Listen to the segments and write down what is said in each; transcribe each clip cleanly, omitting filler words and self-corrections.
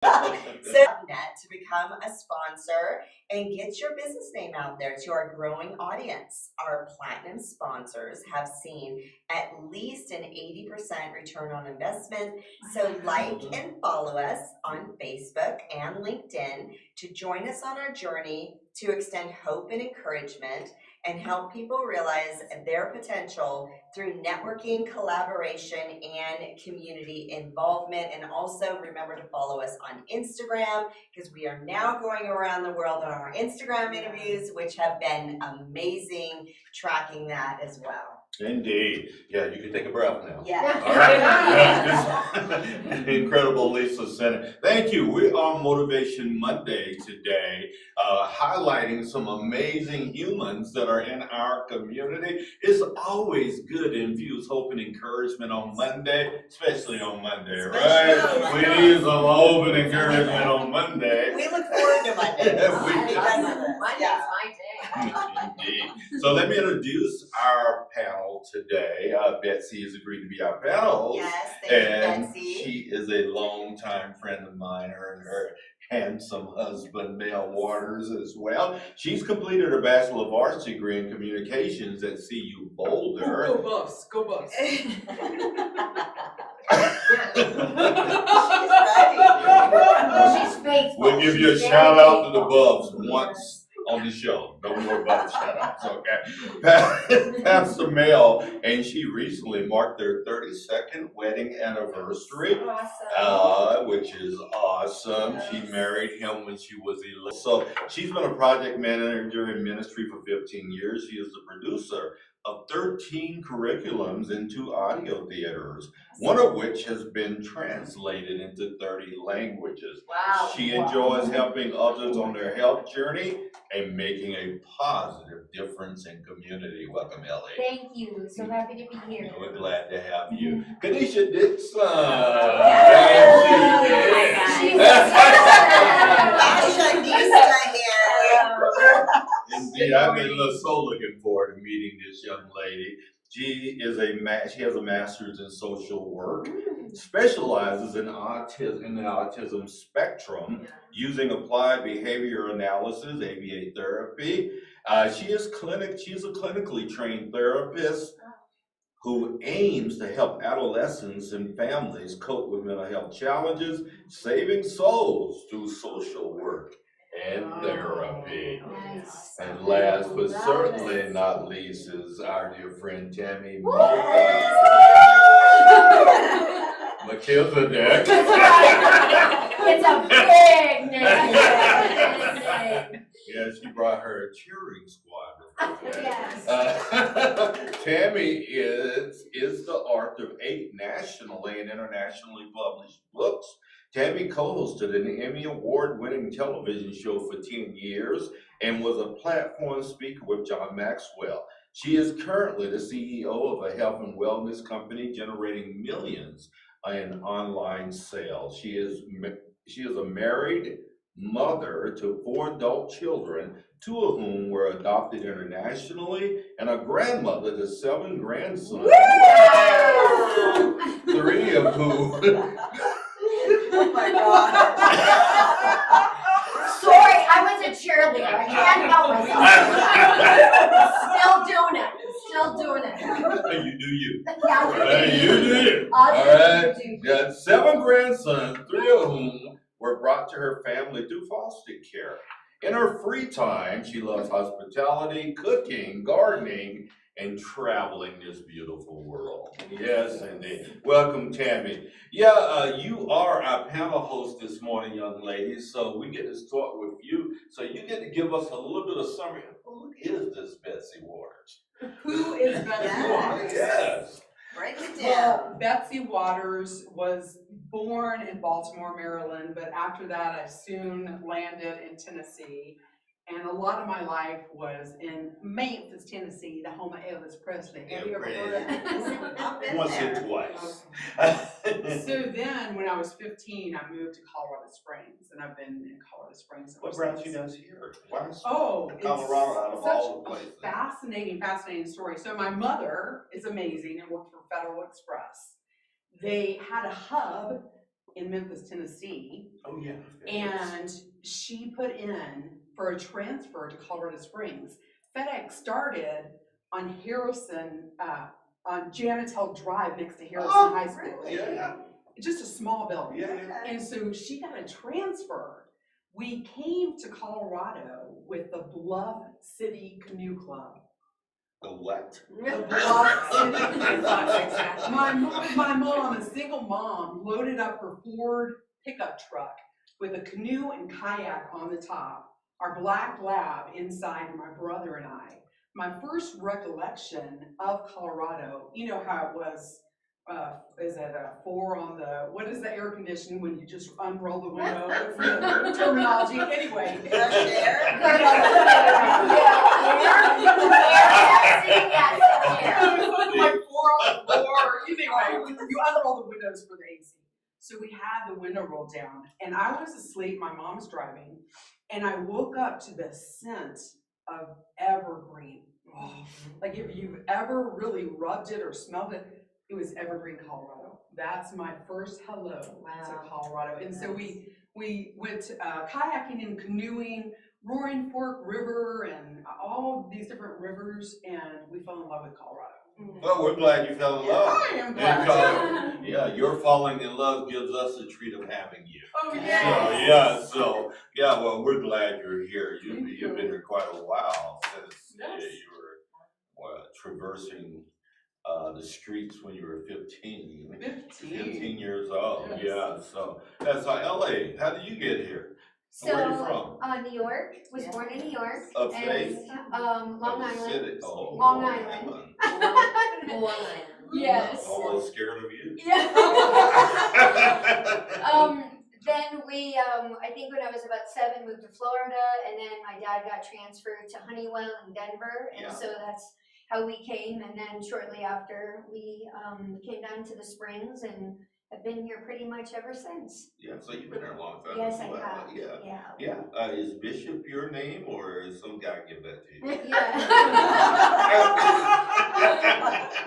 So net to become a sponsor and get your business name out there to our growing audience. Our platinum sponsors have seen at least an 80% return on investment. So like and follow us on Facebook and LinkedIn to join us on our journey to extend hope and encouragement and help people realize their potential through networking, collaboration, and community involvement. And also remember to follow us on Instagram, because we are now going around the world on our Instagram interviews, which have been amazing, tracking that as well. Indeed. Yeah, you can take a breath now. Yeah. All right. Yes. Incredible, Lisa Senate. Thank you. We are Motivation Monday today, highlighting some amazing humans that are in our community. It's always good to infuse hope and encouragement on Monday, especially on Monday, right? We need some hope and encouragement on Monday. We look forward to Monday. Monday's my day. Indeed. So let me introduce our panel today. Betsy has agreed to be our panel. Yes, thank you, And Betsy. she is a longtime friend of mine, her and her handsome husband, Mel Waters, as well. She's completed her Bachelor of Arts degree in Communications at CU Boulder. Go Buffs, go Buffs. She's Well, she's faithful. We'll give you a She's shout very out to the faithful. Bubs once on the show. No more Bubs shout outs, okay? Pastor Mel, and she recently marked their 32nd wedding anniversary, which is awesome. She married him when she was 11. So she's been a project manager in ministry for 15 years. She is the producer of 13 curriculums in 2 audio theaters, one of which has been translated into 30 languages. Wow. She enjoys helping others on their health journey and making a positive difference in community. Welcome, Ellie. Thank you. So happy to be here. We're glad to have you. Kedisha Dixon. Indeed, I've been so looking forward to meeting this young lady. She has a master's in social work, specializes in autism, in the autism spectrum, using applied behavior analysis, ABA therapy. She is a clinically trained therapist who aims to help adolescents and families cope with mental health challenges, saving souls through social work and therapy. Nice. And last but certainly not least is our dear friend Tammy Melchizedek. It's a big name. Yeah, she brought her cheering squad. Yes. Tammy is the author of 8 nationally and internationally published books. Tammy co-hosted an Emmy Award-winning television show for 10 years and was a platform speaker with John Maxwell. She is currently the CEO of a health and wellness company generating millions in online sales. She is a married mother to 4 adult children, 2 of whom were adopted internationally, and a grandmother to 7 grandsons, 3 of whom Oh my God. Sorry, I was a cheerleader. I can't help myself. Still doing it. You do you. Yeah, You do you. I'll All do right. you. Got 7 grandsons, 3 of whom were brought to her family through foster care. In her free time, she loves hospitality, cooking, gardening, and traveling this beautiful world. Yes, indeed. Welcome, Tammy. Yeah, you are our panel host this morning, young ladies, so we get to start with you. So you get to give us a little bit of summary. Who is this Betsy Waters? Who is Betsy Waters? Yes. Break it down. Well, Betsy Waters was born in Baltimore, Maryland, but after that I soon landed in Tennessee. And a lot of my life was in Memphis, Tennessee, the home of Elvis Presley. Have you ever heard of it? Once or twice. So then, when I was 15, I moved to Colorado Springs, and I've been in Colorado Springs. What brought you guys here? Why is Oh, Colorado out of all the such places? a fascinating story. So my mother is amazing and worked for Federal Express. They had a hub in Memphis, Tennessee. Oh, yeah. And she put in for a transfer to Colorado Springs. FedEx started on Harrison, on Janitel Drive next to Harrison High School. Yeah. Just a small building. Yeah. And so she got a transfer. We came to Colorado with the Bluff City Canoe Club. The what? The Bluff City. My mom, a single mom, loaded up her Ford pickup truck with a canoe and kayak on the top, our black lab inside, and my brother and I. My first recollection of Colorado, you know how it was, is it a 4 on the, what is the air conditioning when you just unroll the window for the terminology? Anyway. Fresh air? Like 4 on the floor. Anyway, you unroll the windows for the AC. So we had the window rolled down, and I was asleep. My mom's driving, and I woke up to the scent of evergreen. Oh, like if you've ever really rubbed it or smelled it, it was Evergreen, Colorado. That's my first hello to Colorado. And so we went kayaking and canoeing, Roaring Fork River, and all these different rivers, and we fell in love with Colorado. Well, we're glad you fell in love. I am glad. Yeah, your falling in love gives us the treat of having you. Oh, yeah. Well, we're glad you're here. You've been here quite a while since you were traversing the streets when you were 15. 15 years old. Yes. So Ellie, how did you get here? Where are you from? New York, was born in New York. Upstate? And, Long Island. City. Oh, Long Island. Yes. I'm almost scared of you. Yeah. Then we, I think when I was about 7, moved to Florida, and then my dad got transferred to Honeywell in Denver, and so that's how we came. And then shortly after, we came down to the Springs and have been here pretty much ever since. Yeah, so you've been here a long time. Yes, as well. I have. Yeah. Is Bishop your name, or is some guy give that to you? Yeah.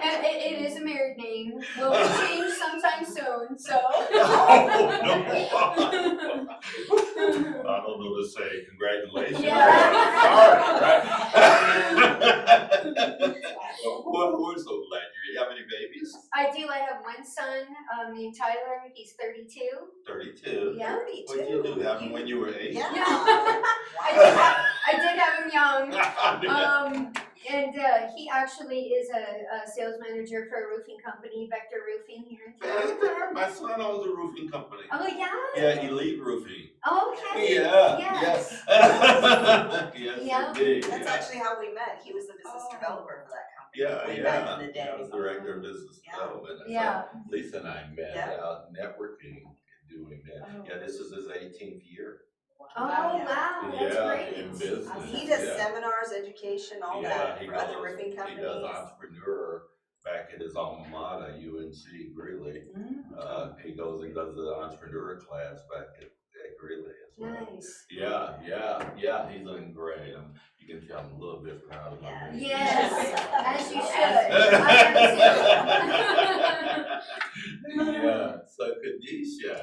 And it is a married name. Will change sometime soon, so. I don't know to say congratulations. Well, we're so glad you have any babies? I do. I have one son named Tyler. He's 32. 32. Yeah. 32. What did you do? Have him when you were 8? Yeah. I did have him young. And he actually is a sales manager for a roofing company, Vector Roofing here in town. My son owns a roofing company. Oh, yeah? Yeah, Elite Roofing. Okay. Yeah. Yes. Yes, Yeah. indeed. That's actually how we met. He was the business developer for that company. Yeah, way yeah. back in the day. I was director of business development. Yeah. So Lisa and I met out networking and doing that. Oh. Yeah, this is his 18th year. Oh, wow. That's great. In business. He does seminars, education, all that he for other goes- roofing companies. He does entrepreneur back at his alma mater, UNC Greeley. He goes and does the entrepreneur class back at Greeley as well. Nice. Yeah, he's doing great. You can tell I'm a little bit proud of him. Yes, as you should. I Yeah, so Kedisha.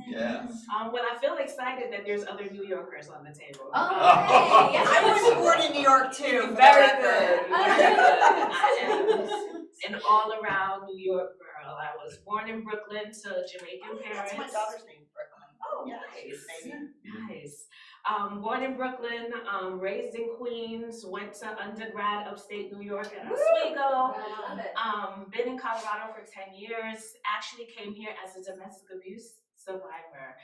Yes. Well, I feel excited that there's other New Yorkers on the table. Oh, hey. I was born in New York too. Very good. I am an all-around New York girl. I was born in Brooklyn to Jamaican parents. That's my daughter's name, Brooklyn. Oh, Yeah, nice. maybe. Nice. Born in Brooklyn, raised in Queens, went to undergrad upstate New York at Oswego. Been in Colorado for 10 years. Actually came here as a domestic abuse survivor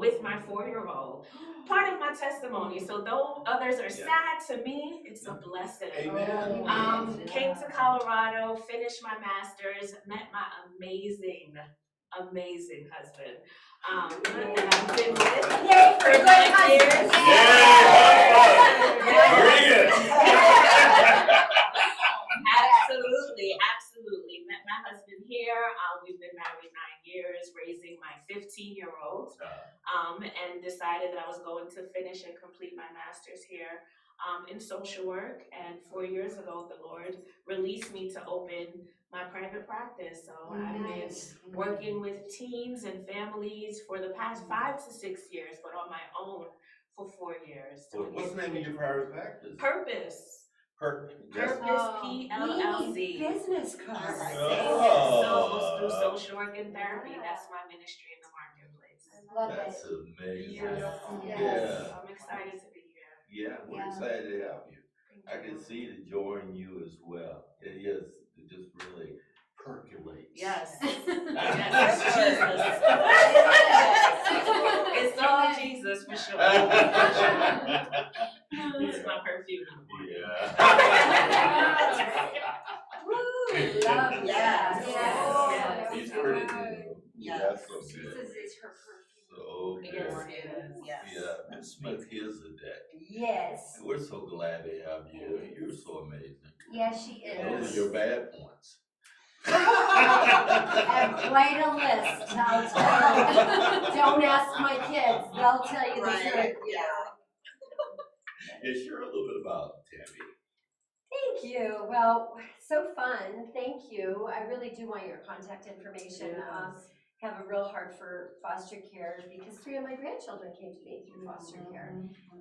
with my 4-year-old. Part of my testimony. So though others are sad, to me, it's a blessing. Amen. Came to Colorado, finished my master's, met my amazing husband that I've been with for 9 years. Absolutely. Met my husband here. We've been married 9 years, raising my 15-year-old, and decided that I was going to finish and complete my master's here. in social work, and 4 years ago, the Lord released me to open my private practice. So I've been working with teens and families for the past 5 to 6 years, but on my own for 4 years. What's the name of your private practice? Purpose. Purpose. PLLC. We need business cards. Souls through social work and therapy. That's my ministry in the marketplace. Love That's it. amazing. Beautiful. Yes. Yeah. I'm excited to be here. Yeah, we're Yeah. excited to have you. Thank I can you. see the joy in you as well. It just really percolates. Yes. Yes, It's all Jesus for sure. It's my perfume. Yeah. Woo, love Yes. that. Yes. He's pretty new. Yes. That's so Jesus good. is her perfume. So good. Yes, it is. Yes. Yeah, Ms. Smith, here's the deck. Yes. We're so glad to have you. You're so amazing. Yes, she Those is. are your bad points. I have quite a list, I'll tell you. Don't ask my kids, they'll tell you the Right, truth. yeah. Yeah, share a little bit about Tammy. Thank you. Well, so fun. Thank you. I really do want your contact information. Have a real heart for foster care because 3 of my grandchildren came to me through foster care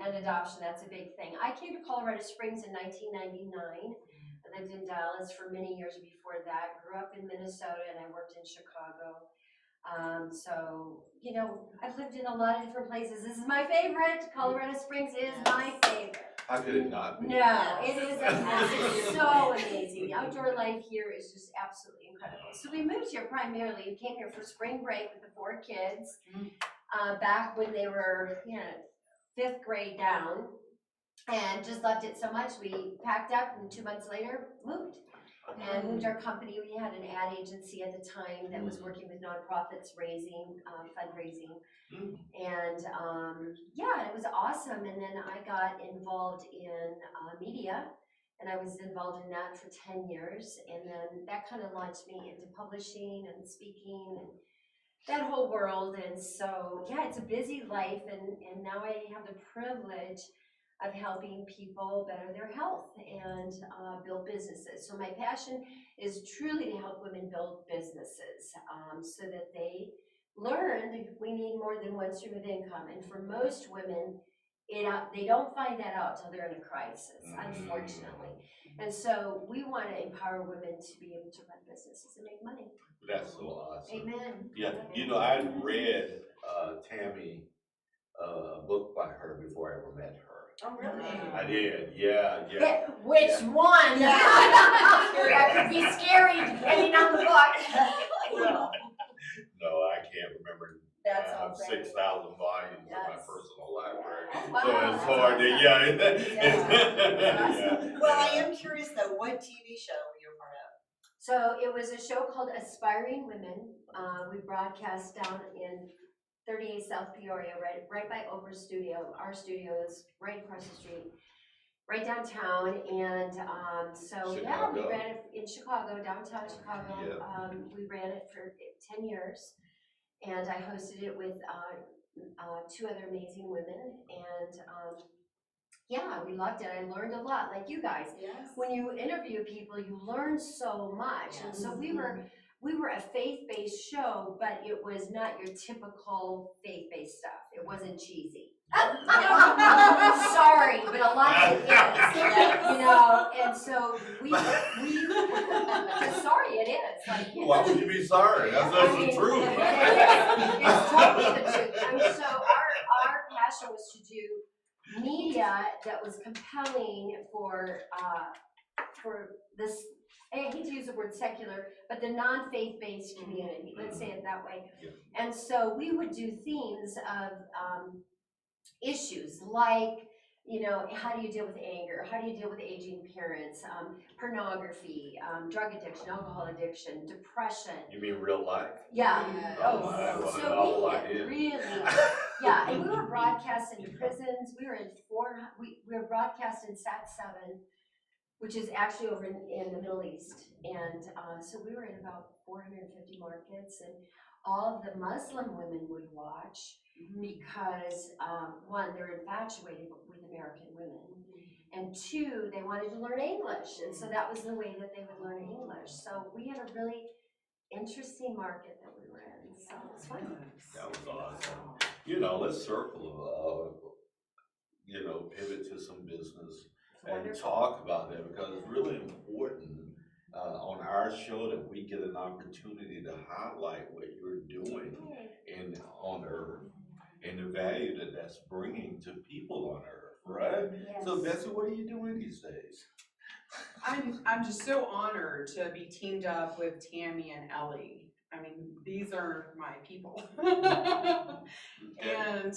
and adoption. That's a big thing. I came to Colorado Springs in 1999. I lived in Dallas for many years before that. Grew up in Minnesota and I worked in Chicago. So, you know, I've lived in a lot of different places. This is my favorite. Colorado Springs is my favorite. How could it not be? No, it is amazing. So amazing. The outdoor life here is just absolutely incredible. So we moved here primarily. We came here for spring break with the 4 kids, back when they were, 5th grade down, and just loved it so much. We packed up and 2 months later moved. And moved our company. We had an ad agency at the time that was working with nonprofits raising, fundraising. And yeah, it was awesome. And then I got involved in media, and I was involved in that for 10 years. And then that kind of launched me into publishing and speaking and that whole world. And so, yeah, it's a busy life. And now I have the privilege of helping people better their health and build businesses. So my passion is truly to help women build businesses so that they learn we need more than one stream of income. And for most women, they don't find that out till they're in a crisis, unfortunately. And so we want to empower women to be able to run businesses and make money. That's so awesome. Amen. Yeah, you know, I read Tammy, a book by her before I ever met her. Oh, really? I did, yeah. Which one? That could be scary depending on the book. No, I can't remember. That's I have all right. 6,000 volumes in my Yes. personal library. Wow, So it's that's hard to, awesome. yeah. Well, I am curious though, what TV show were you a part of? So it was a show called Aspiring Women. We broadcast down in 38 South Peoria, right by Oprah's studio. Our studio is right across the street, right downtown. And so yeah, we Chicago? ran it in Chicago, downtown Chicago. Yeah. We ran it for 10 years, and I hosted it with 2 other amazing women. And yeah, we loved it. I learned a lot, like you guys. Yes. When you interview people, you learn so much. And so we were a faith-based show, but it was not your typical faith-based stuff. It wasn't cheesy. Sorry, but a lot of it is, and so we sorry, it is. Like, Why would you be sorry? That's the truth. It's totally the truth. And so our passion was to do media that was compelling for this, I hate to use the word secular, but the non-faith-based community, let's say it that way. Yeah. And so we would do themes of issues like, how do you deal with anger? How do you deal with aging parents? Pornography, drug addiction, alcohol addiction, depression. You mean real life? Yeah. Oh, I want to know So what we it hit is. really, yeah, and we were broadcast into prisons. We were in we were broadcast in SAT-7, which is actually over in the Middle East. And so we were in about 450 markets, and all of the Muslim women would watch because, one, they're infatuated with American women. And 2, they wanted to learn English, and so that was the way that they would learn English. So we had a really interesting market that we were in, so it's fun. That was awesome. Let's circle, pivot to some business and talk about that, because it's really important on our show that we get an opportunity to highlight what you're doing on Earth and the value that that's bringing to people on Earth, right? Yes. So Betsy, what are you doing these days? I'm just so honored to be teamed up with Tammy and Ellie. I mean, these are my people. And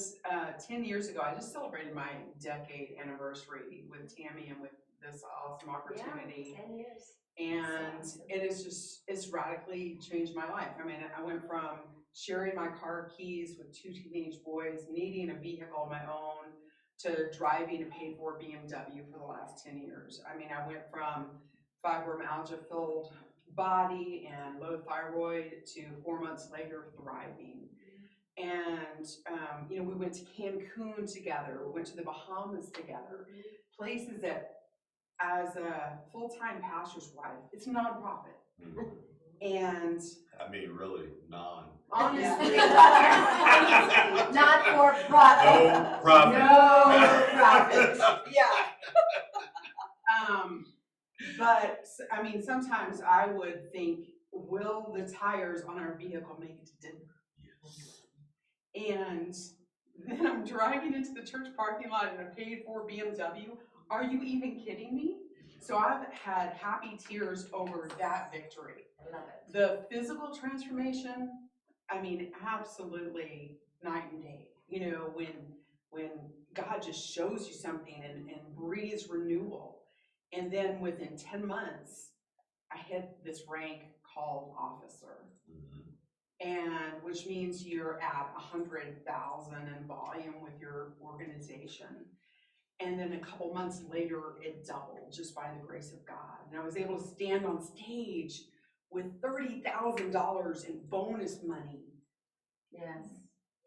10 years ago, I just celebrated my decade anniversary with Tammy and with this awesome opportunity. Yeah, 10 years. And it's radically changed my life. I mean, I went from sharing my car keys with 2 teenage boys, needing a vehicle of my own, to driving a paid for BMW for the last 10 years. I mean, I went from fibromyalgia-filled body and low thyroid to 4 months later thriving. And, we went to Cancun together, we went to the Bahamas together, places that, as a full-time pastor's wife, it's a nonprofit. And I mean, really, honestly, Not for profit. no profit. No profit. Yeah. But I mean, sometimes I would think, will the tires on our vehicle make it to Denver? Yes. And then I'm driving into the church parking lot in a paid for BMW. Are you even kidding me? So I've had happy tears over that victory. I love it. The physical transformation, I mean, absolutely night and day. When God just shows you something and breathes renewal. And then within 10 months, I hit this rank called officer. And which means you're at 100,000 in volume with your organization. And then a couple months later, it doubled just by the grace of God. And I was able to stand on stage with $30,000 in bonus money. Yes.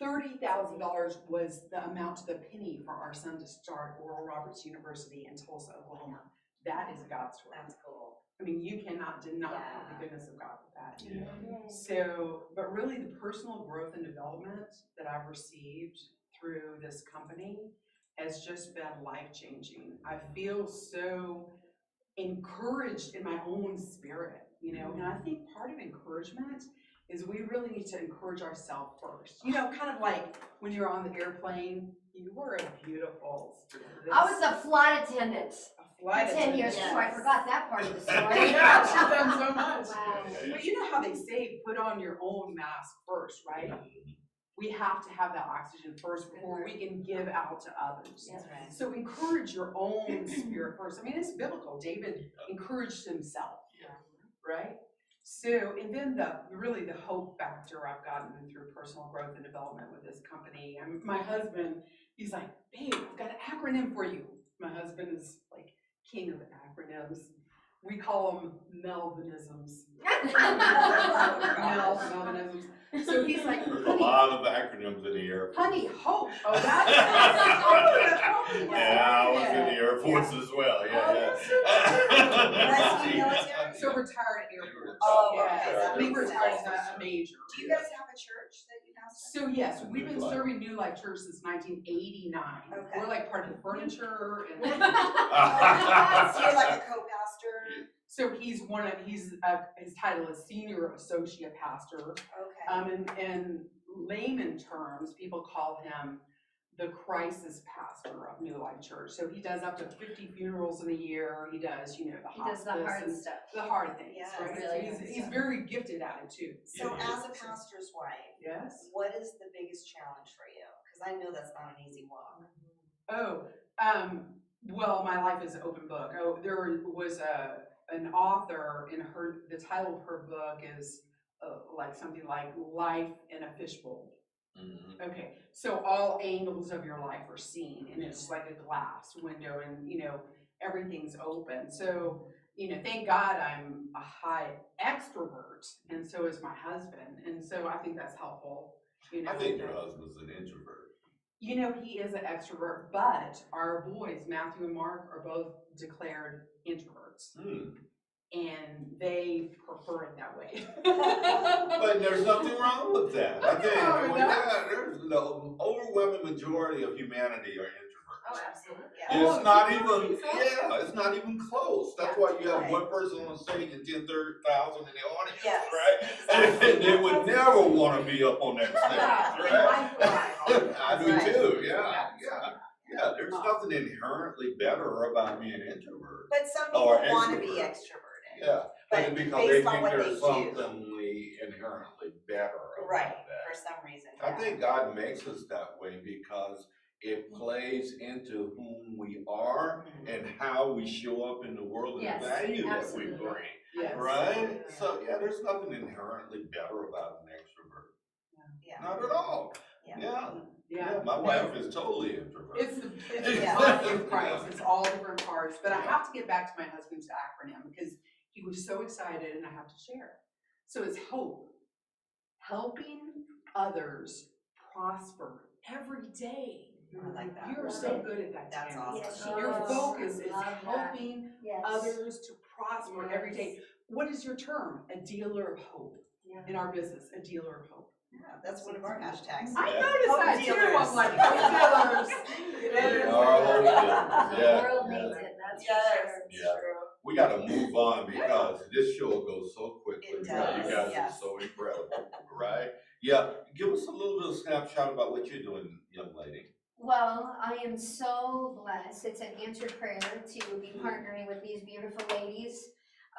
$30,000 was the amount to the penny for our son to start Oral Roberts University in Tulsa, Oklahoma. That is God's story. That's cool. I mean, you cannot deny the goodness of God with that. Yeah. So, but really the personal growth and development that I've received through this company has just been life-changing. I feel so encouraged in my own spirit, and I think part of encouragement is we really need to encourage ourselves first. Kind of like when you're on the airplane, you were a beautiful stewardess. I was a flight attendant for 10 years, Yes. so I forgot that part of the story. Yeah, she's done so much. Wow. But you know how they say put on your own mask first, right? We have to have that oxygen first before we can give out to others. Yes. Right. So encourage your own spirit first. I mean, it's biblical. David encouraged himself, right? So, and then the hope factor I've gotten through personal growth and development with this company. And my husband, he's like, babe, I've got an acronym for you. My husband is like king of acronyms. We call them Melvinisms. Melvinisms. So he's like, There's a lot of acronyms in the Air Force. honey, hope. Oh, that's hope. Yeah, I was in the Air Force as well. Was he military? So retired Air Force. Oh, Yeah. okay, that He makes retired as sense. a major. Do you guys have a church that you pastor? So yes, we've been New Life. serving New Life Church since 1989. Okay. We're like part of the furniture and So you're like a co-pastor? so he's his title is senior associate pastor. Okay. In layman terms, people call him the crisis pastor of New Life Church. So he does up to 50 funerals in a year. He does, the He does hospice the hard and stuff. the hard things, Yes, right? really So hard he's stuff. very gifted at it too. So Yeah. as a pastor's wife, Yes. what is the biggest challenge for you? Because I know that's not an easy walk. Well, my life is an open book. There was an author the title of her book is like something like Life in a Fishbowl. Okay, so all angles of your life are seen, and it's like a glass window, and everything's open. So thank God I'm a high extrovert, and so is my husband, and so I think that's helpful. I think your husband's an introvert. You know, he is an extrovert, but our boys, Matthew and Mark, are both declared introverts. And they prefer it that way. But there's nothing wrong with that. I think, wrong with that. there's the overwhelming majority of humanity are introverts. Oh, absolutely. Yeah. It's not you even, don't think so? it's not even close. That's Yeah. why you have Right. one person on stage and 10,000 in the audience, Yes, right? exactly. And they would never want to be up on that Yeah, stage, and right? I thrive. I do Right. too, yeah, there's nothing inherently better about being an introvert. But some people Or want to be extrovert. extroverted. Yeah, but But because they based on think what there's they do. something inherently better Right, about that. for some reason. I yeah. think God makes us that way because it plays into whom we are and how we show up in the world and Yes, the value that we absolutely. bring, Yes. right? So yeah, there's nothing inherently better about an extrovert. Yeah. Not at all. Yeah. Yeah, my wife is totally introverted. It's the Yeah. body of Christ. It's all different parts. But I have to get back to my husband's acronym because he was so excited and I have to share. So it's HOPE. Helping others prosper every day. I like that. You're so good at that, That's Tammy. awesome. Yes, she Your is. focus is Love that. helping Yes. others to prosper every Yes. day. What is your term? A dealer of hope. Yeah. In our business, a dealer of hope. Yeah, that's one of our hashtags. I Yeah. noticed Hope that too. dealers. I'm like, hope dealers. We are hope dealers. The Yeah, world yeah. needs it, that's Yes. for sure. Yeah. We gotta move on because this show goes so quickly. It Yeah, does, you guys yes. are so incredible, right? Yeah, give us a little bit of snapshot about what you're doing, young lady. Well, I am so blessed. It's an answered prayer to be partnering with these beautiful ladies.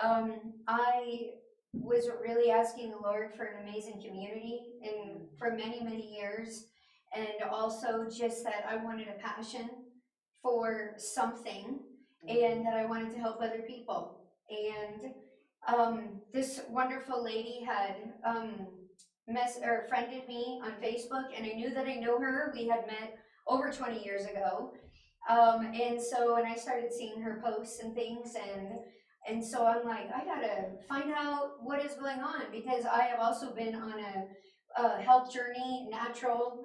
I was really asking the Lord for an amazing community and for many, many years. And also just that I wanted a passion for something and that I wanted to help other people. And this wonderful lady had friended me on Facebook, and I knew that I know her. We had met over 20 years ago. And I started seeing her posts and things, and so I'm like, I gotta find out what is going on, because I have also been on a health journey, natural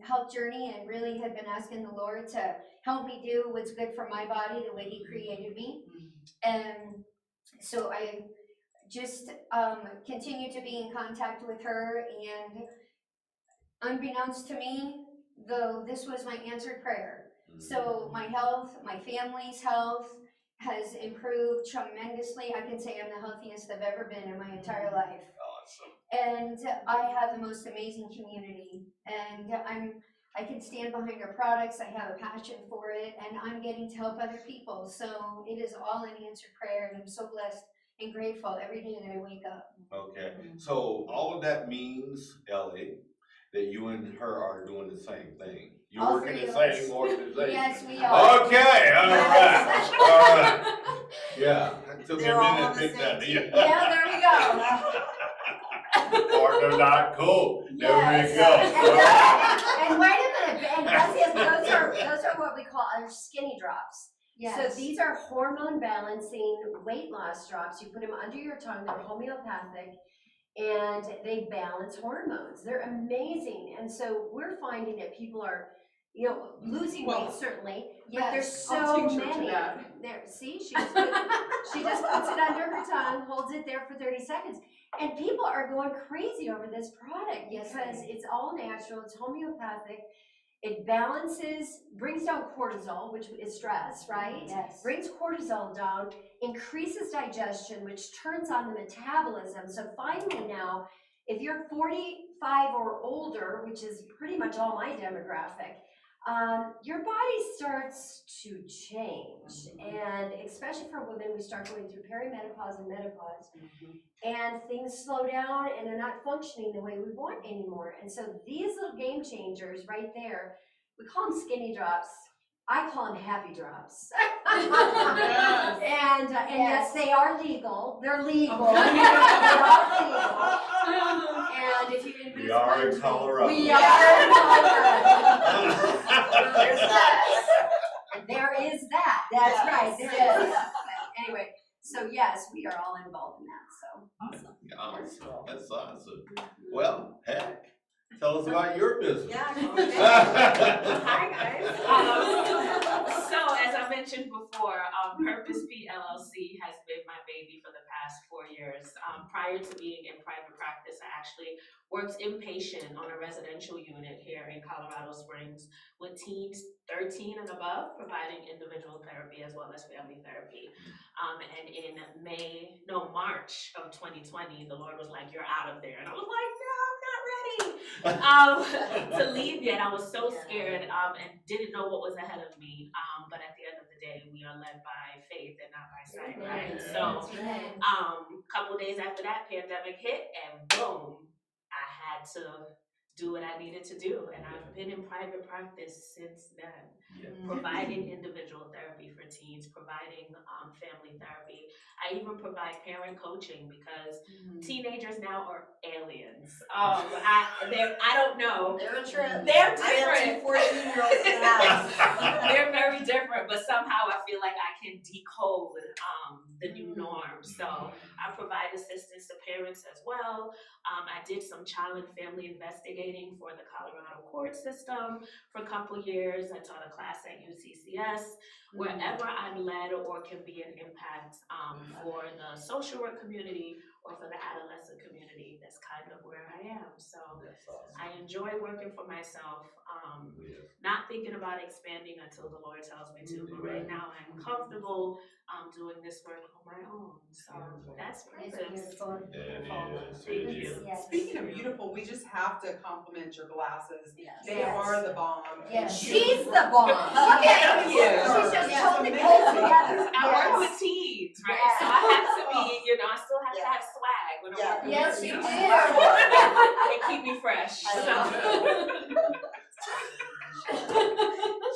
health journey, and really had been asking the Lord to help me do what's good for my body the way He created me. And so I just continue to be in contact with her, and unbeknownst to me, though, this was my answered prayer. So my health, my family's health has improved tremendously. I can say I'm the healthiest I've ever been in my entire life. Awesome. And I have the most amazing community, and I can stand behind our products. I have a passion for it, and I'm getting to help other people. So it is all an answered prayer, and I'm so blessed and grateful every day that I wake up. Okay, so all of that means, Ellie, that you and her are doing the same thing. You All work in three the of us. same organization. Yes, we are. Okay, all Yes. right, all right. Yeah, it took me They're a all minute on to the pick same that. team. Yeah, there we go. Partner.co. There Yes. we go. And wait a minute, and those are what we call our skinny drops. Yes. So these are hormone balancing weight loss drops. You put them under your tongue, they're homeopathic, and they balance hormones. They're amazing. And so we're finding that people are, losing weight certainly, but there's so I'll tincture to many. that. There, see, she just puts it under her tongue, holds it there for 30 seconds. And people are going crazy over this product Yes, because it's all natural, it's homeopathic. It balances, brings down cortisol, which is stress, right? Yes. Brings cortisol down, increases digestion, which turns on the metabolism. So finally now, if you're 45 or older, which is pretty much all my demographic, your body starts to change. And especially for women, we start going through perimenopause and menopause. And things slow down and they're not functioning the way we want anymore. And so these little game changers right there, we call them skinny drops. I call them happy drops. Yes. And yes, they are legal. They're legal. Okay. They are legal. And if you're in We are in Colorado. we are in Colorado. There's that. There is that. That's Yes. right. There is. Anyway, so yes, we are all involved in that. So Awesome. That's awesome. Well, heck, tell tell us about your business. Yeah, Hi guys. So as I mentioned before, Purpose P LLC has been my baby for the past 4 years. Prior to being in private practice, I actually worked inpatient on a residential unit here in Colorado Springs with teens 13 and above, providing individual therapy as well as family therapy. And in March of 2020, the Lord was like, "You're out of there," and I was like, "No, I'm not ready." To leave yet. I was so scared and didn't know what was ahead of me. But at the end of the day, we are led by faith and not by sight, right? Yeah. So, couple days after that, pandemic hit, and boom, I had to do what I needed to do, and I've been in private practice since then. Providing individual therapy for teens, providing family therapy. I even provide parent coaching because teenagers now are aliens. I don't know. They're a trip. They're I have different. 2 14-year-olds in the house. They're very different, but somehow I feel like I can decode the new norm. So I provide assistance to parents as well. I did some child and family investigating for the Colorado court system for a couple years. I taught a class at UCCS. Wherever I'm led or can be an impact for the social work community or for the adolescent community, that's kind of where I am. So I enjoy working for myself, not thinking about expanding until the Lord tells me to, but right now I'm comfortable doing this work on my own. So that's purpose. It is. Speaking of beautiful, we just have to compliment your glasses. Yes. They are the bomb. Yes. She's the bomb. Okay. Yeah. She's just Yes. totally pulled together. I work with teens, right? Yes. So I have to be, I still have to have swag when I'm Yeah. working Yes, with you teens. do. They keep me fresh. I So.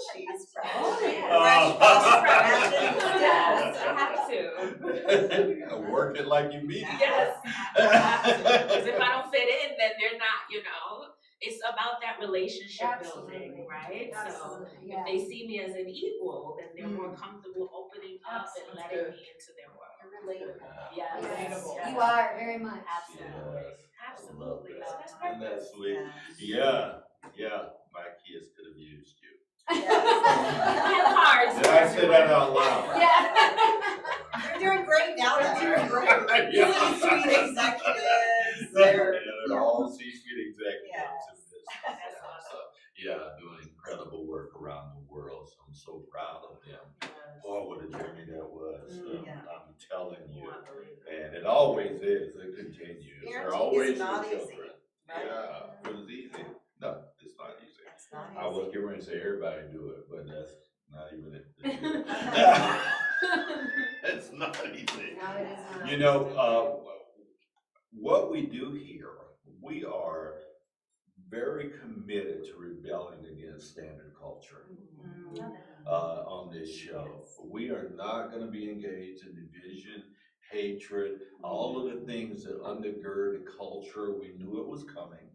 She's fresh. Oh, yeah. Yes, I have to. Work it like you mean it. Yes. Because if I don't fit in, then they're not, it's about that relationship building, right? Absolutely, So yeah. if they see me as an equal, then they're more comfortable opening up and letting me into their world. You're relatable. Yes. Relatable. Yes. You are, very much. Absolutely. Absolutely. So that's Isn't that purpose. sweet? Yeah, my kids could have used you. And cards. Did I say that out loud? Yeah. They're doing great now, though. They're doing great. Really sweet executives. They're all C-suite executives Yes. in business. So, doing incredible work around the world. So I'm so proud of them. Boy, what a journey that was. Yeah. I'm telling you. Oh, I believe it. And it always is. It continues. They're Parenting always is not your easy, children. right? Yeah, but it's easy. No, it's not easy. It's not I was easy. getting ready to say everybody do it, but that's not even it. It's not easy. No, it is not. What we do here, we are very committed to rebelling against standard culture on this show. We are not going to be engaged in division, hatred, all of the things that undergird the culture. We knew it was coming.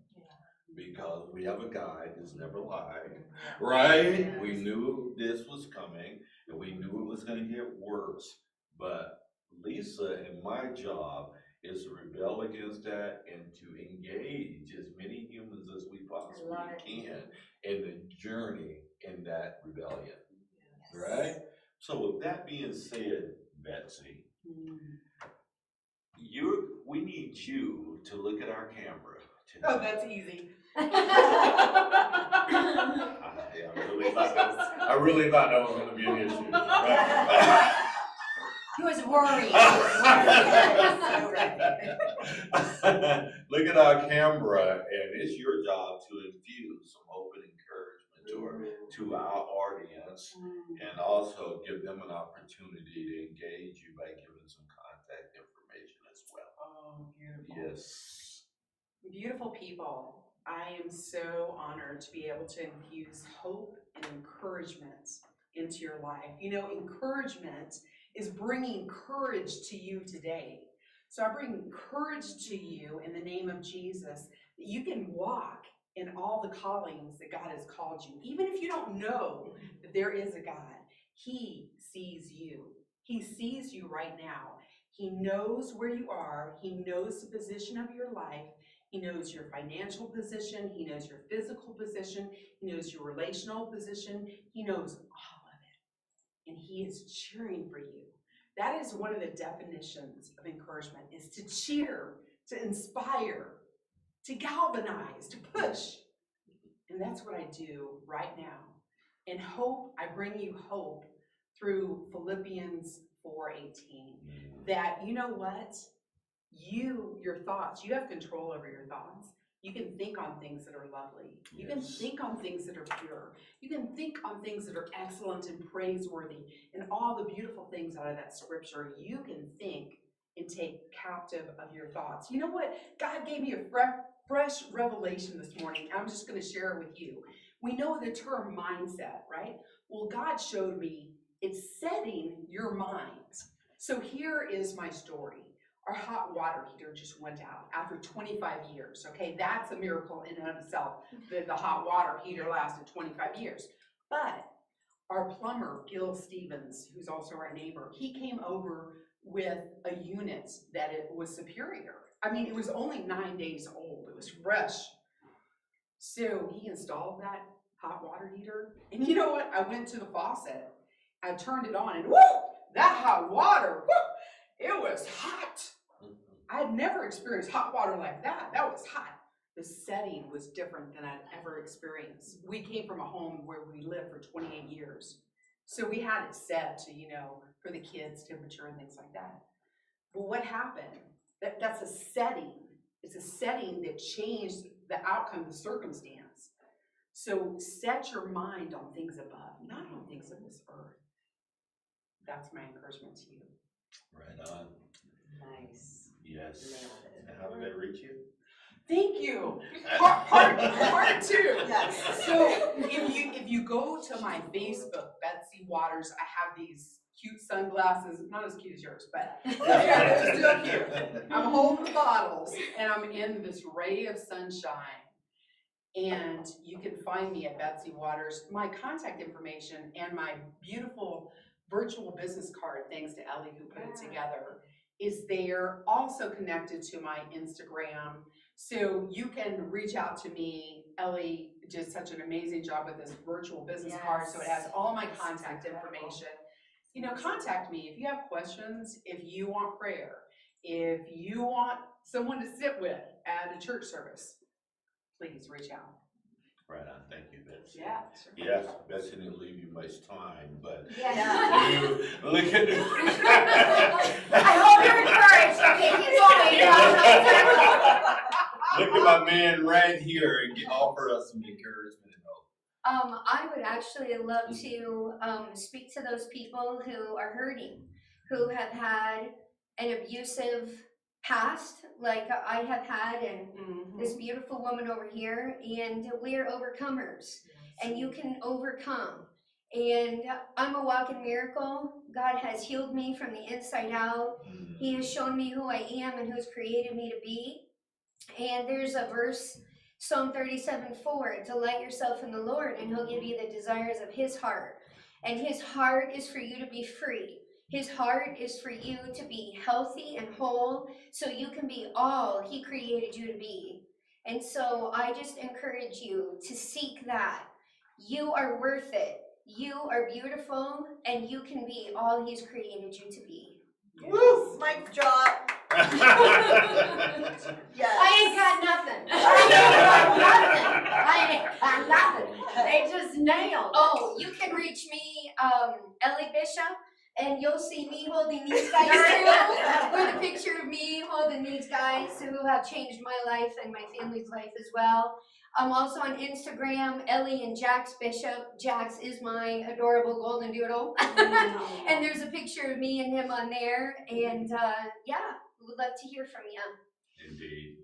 Because we have a guy that's never lied, right? We knew this was coming, and we knew it was going to get worse. But Lisa and my job is to rebel against that and to engage as many humans as we possibly can in the journey in that rebellion, right? So with that being said, Betsy, we need you to look at our camera today. Oh, that's easy. I really thought that was going to be an issue. He was worried. Look at our camera, and it's your job to infuse some hope and encouragement to our audience, and also give them an opportunity to engage you by giving some contact information as well. Oh, beautiful. Yes. Beautiful people. I am so honored to be able to infuse hope and encouragement into your life. Encouragement is bringing courage to you today. So I bring courage to you in the name of Jesus, that you can walk in all the callings that God has called you. Even if you don't know that there is a God, He sees you. He sees you right now. He knows where you are. He knows the position of your life. He knows your financial position. He knows your physical position. He knows your relational position. He knows all of it. And he is cheering for you. That is one of the definitions of encouragement, is to cheer, to inspire, to galvanize, to push. And that's what I do right now. And hope, I bring you hope through Philippians 4:18. That, you know what? Your thoughts, you have control over your thoughts. You can think on things that are lovely. You can think on things that are pure. You can think on things that are excellent and praiseworthy, and all the beautiful things out of that scripture. You can think and take captive of your thoughts. You know what? God gave me a fresh revelation this morning. I'm just going to share it with you. We know the term mindset, right? Well, God showed me it's setting your mind. So here is my story. Our hot water heater just went out after 25 years, okay? That's a miracle in and of itself, that the hot water heater lasted 25 years. But our plumber, Gil Stevens, who's also our neighbor, he came over with a unit that it was superior. I mean, it was only 9 days old. It was fresh. So he installed that hot water heater. And you know what? I went to the faucet. I turned it on and whoo! That hot water, whoo! It was hot. I had never experienced hot water like that. That was hot. The setting was different than I'd ever experienced. We came from a home where we lived for 28 years. So we had it set to, for the kids' temperature and things like that. But what happened? That's a setting. It's a setting that changed the outcome of the circumstance. So set your mind on things above, not on things of this earth. That's my encouragement to you. Right on. Nice. Yes. Nailed it. And how did that reach you? Thank you. Part two. Yes. So if you go to my Facebook, Betsy Waters, I have these cute sunglasses, not as cute as yours, but they're still cute. I'm holding the bottles and I'm in this ray of sunshine. And you can find me at Betsy Waters. My contact information and my beautiful virtual business card, thanks to Ellie who put it together, is there. Also connected to my Instagram. So you can reach out to me. Ellie did such an amazing job with this virtual business card. So it has all my contact information. Contact me if you have questions, if you want prayer, if you want someone to sit with at a church service, please reach out. Right on. Thank you, Betsy. Yeah. Yes, Betsy didn't leave you much time, but Yeah. you look at I hope you're encouraged. Okay, keep going. Look at my man right here and offer us some encouragement and hope. I would actually love to speak to those people who are hurting, who have had an abusive past, like I have had, and this beautiful woman over here, and we're overcomers, and you can overcome. And I'm a walking miracle. God has healed me from the inside out. He has shown me who I am and who's created me to be. And there's a verse, Psalm 37:4, delight yourself in the Lord and he'll give you the desires of his heart. And his heart is for you to be free. His heart is for you to be healthy and whole so you can be all he created you to be. And so I just encourage you to seek that. You are worth it. You are beautiful and you can be all he's created you to be. Woo! Mic drop. Yes. I ain't got nothing. I ain't got nothing. They just nailed it. Oh, you can reach me, Ellie Bishop, and you'll see me holding these guys too, with a picture of me holding these guys who have changed my life and my family's life as well. I'm also on Instagram, Ellie and Jax Bishop. Jax is my adorable golden doodle. And there's a picture of me and him on there. And yeah, we would love to hear from you. Indeed.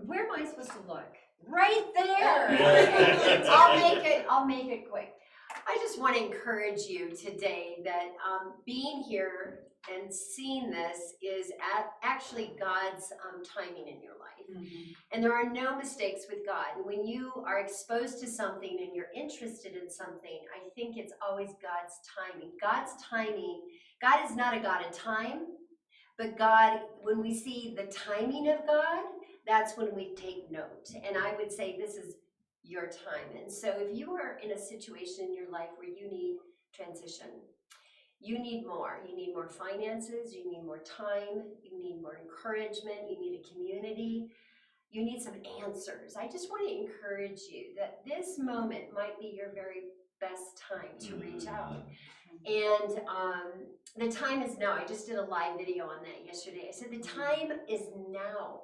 Where am I supposed to look? Right there. Yeah. I'll make it quick. I just want to encourage you today that being here and seeing this is actually God's timing in your life. And there are no mistakes with God. When you are exposed to something and you're interested in something, I think it's always God's timing. God's timing, God is not a God of time, but God, when we see the timing of God, that's when we take note. And I would say this is your time. And so if you are in a situation in your life where you need transition, you need more. You need more finances, you need more time, you need more encouragement, you need a community, you need some answers. I just want to encourage you that this moment might be your very best time to reach out. And the time is now. I just did a live video on that yesterday. I said the time is now.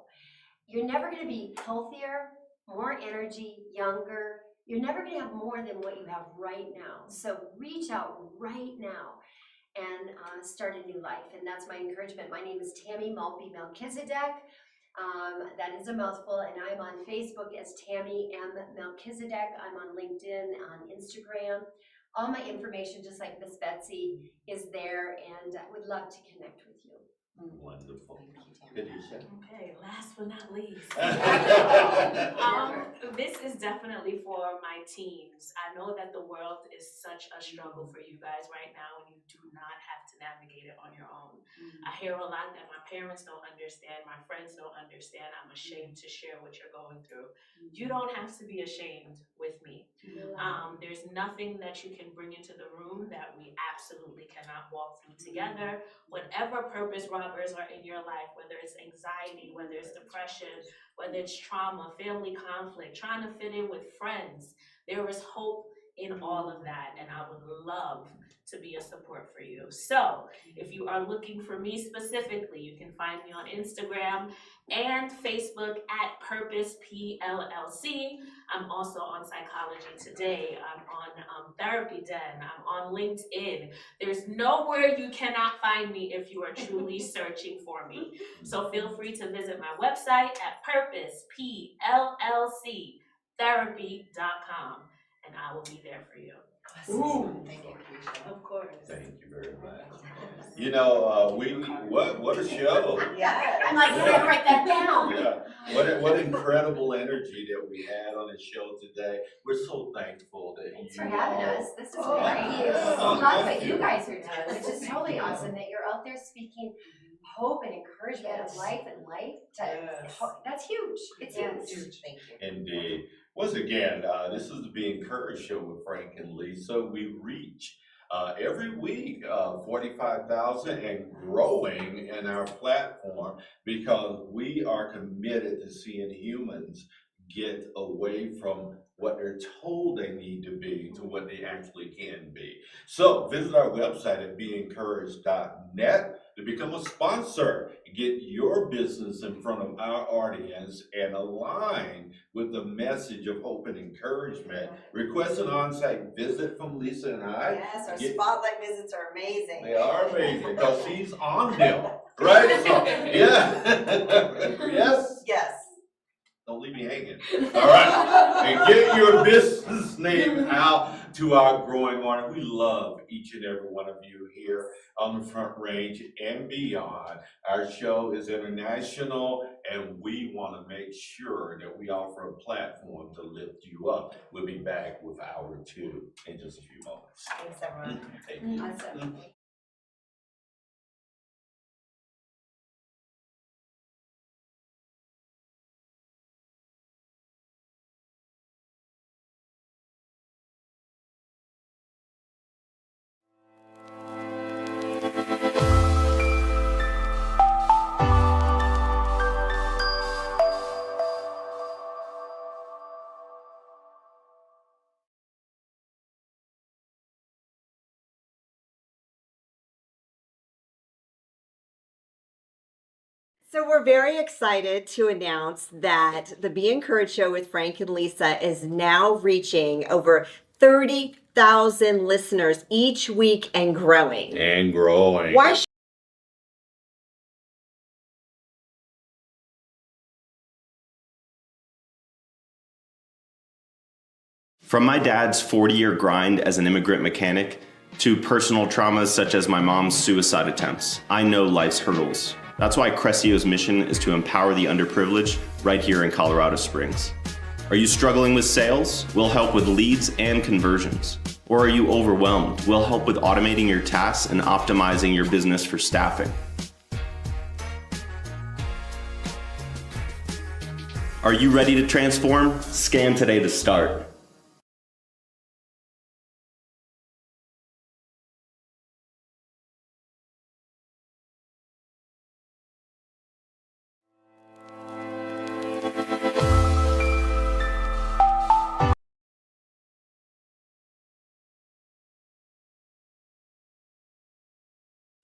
You're never going to be healthier, more energy, younger. You're never going to have more than what you have right now. So reach out right now and start a new life. And that's my encouragement. My name is Tammy Maltby Melchizedek. That is a mouthful, and I'm on Facebook as Tammy M. Melchizedek. I'm on LinkedIn, on Instagram. All my information, just like Miss Betsy, is there, and I would love to connect with you. Wonderful. Kedisha. Okay, last but not least. This is definitely for my teens. I know that the world is such a struggle for you guys right now, and you do not have to navigate it on your own. I hear a lot that my parents don't understand, my friends don't understand. I'm ashamed to share what you're going through. You don't have to be ashamed with me. There's nothing that you can bring into the room that we absolutely cannot walk through together. Whatever purpose robbers are in your life, whether it's anxiety, whether it's depression, whether it's trauma, family conflict, trying to fit in with friends, there is hope in all of that, and I would love to be a support for you. So if you are looking for me specifically, you can find me on Instagram and Facebook at Purpose PLLC. I'm also on Psychology Today. I'm on Therapy Den. I'm on LinkedIn. There's nowhere you cannot find me if you are truly searching for me. So feel free to visit my website at purposePLLCtherapy.com, and I will be there for you. Ooh. Thank you, Kedisha. Of course. Thank you very much. You know, what a show. Yes. I'm like, I gotta write that down. Yeah, what incredible energy that we had on the show today. We're so thankful that Thanks you for having all- us. This is Oh, great. yeah. A lot of Thank what you. you guys are doing, which is totally awesome, that you're out there speaking hope and encouragement of Yes. life and life. Yes. That's huge. It's Yes. huge. Thank you. Indeed. Once again, this is the Be Encouraged show with Frank and Lisa. We reach every week 45,000 and growing in our platform because we are committed to seeing humans get away from what they're told they need to be to what they actually can be. So visit our website at beencouraged.net to become a sponsor. Get your business in front of our audience and align with the message of hope and encouragement. Request an on-site visit from Lisa and I. Yes, our Get- spotlight visits are amazing. They are amazing because she's on them, right? So, yeah. Yes. Yes. Don't leave me hanging. All right. And get your business name out to our growing audience. We love each and every one of you here on the Front Range and beyond. Our show is international, and we want to make sure that we offer a platform to lift you up. We'll be back with hour 2 in just a few moments. Thanks, everyone. Thank you. Awesome. So we're very excited to announce that the Be Encouraged show with Frank and Lisa is now reaching over 30,000 listeners each week and growing. And growing. Why From my dad's 40-year grind as an immigrant mechanic to personal traumas such as my mom's suicide attempts, I know life's hurdles. That's why Crescio's mission is to empower the underprivileged right here in Colorado Springs. Are you struggling with sales? We'll help with leads and conversions. Or are you overwhelmed? We'll help with automating your tasks and optimizing your business for staffing. Are you ready to transform? Scan today to start.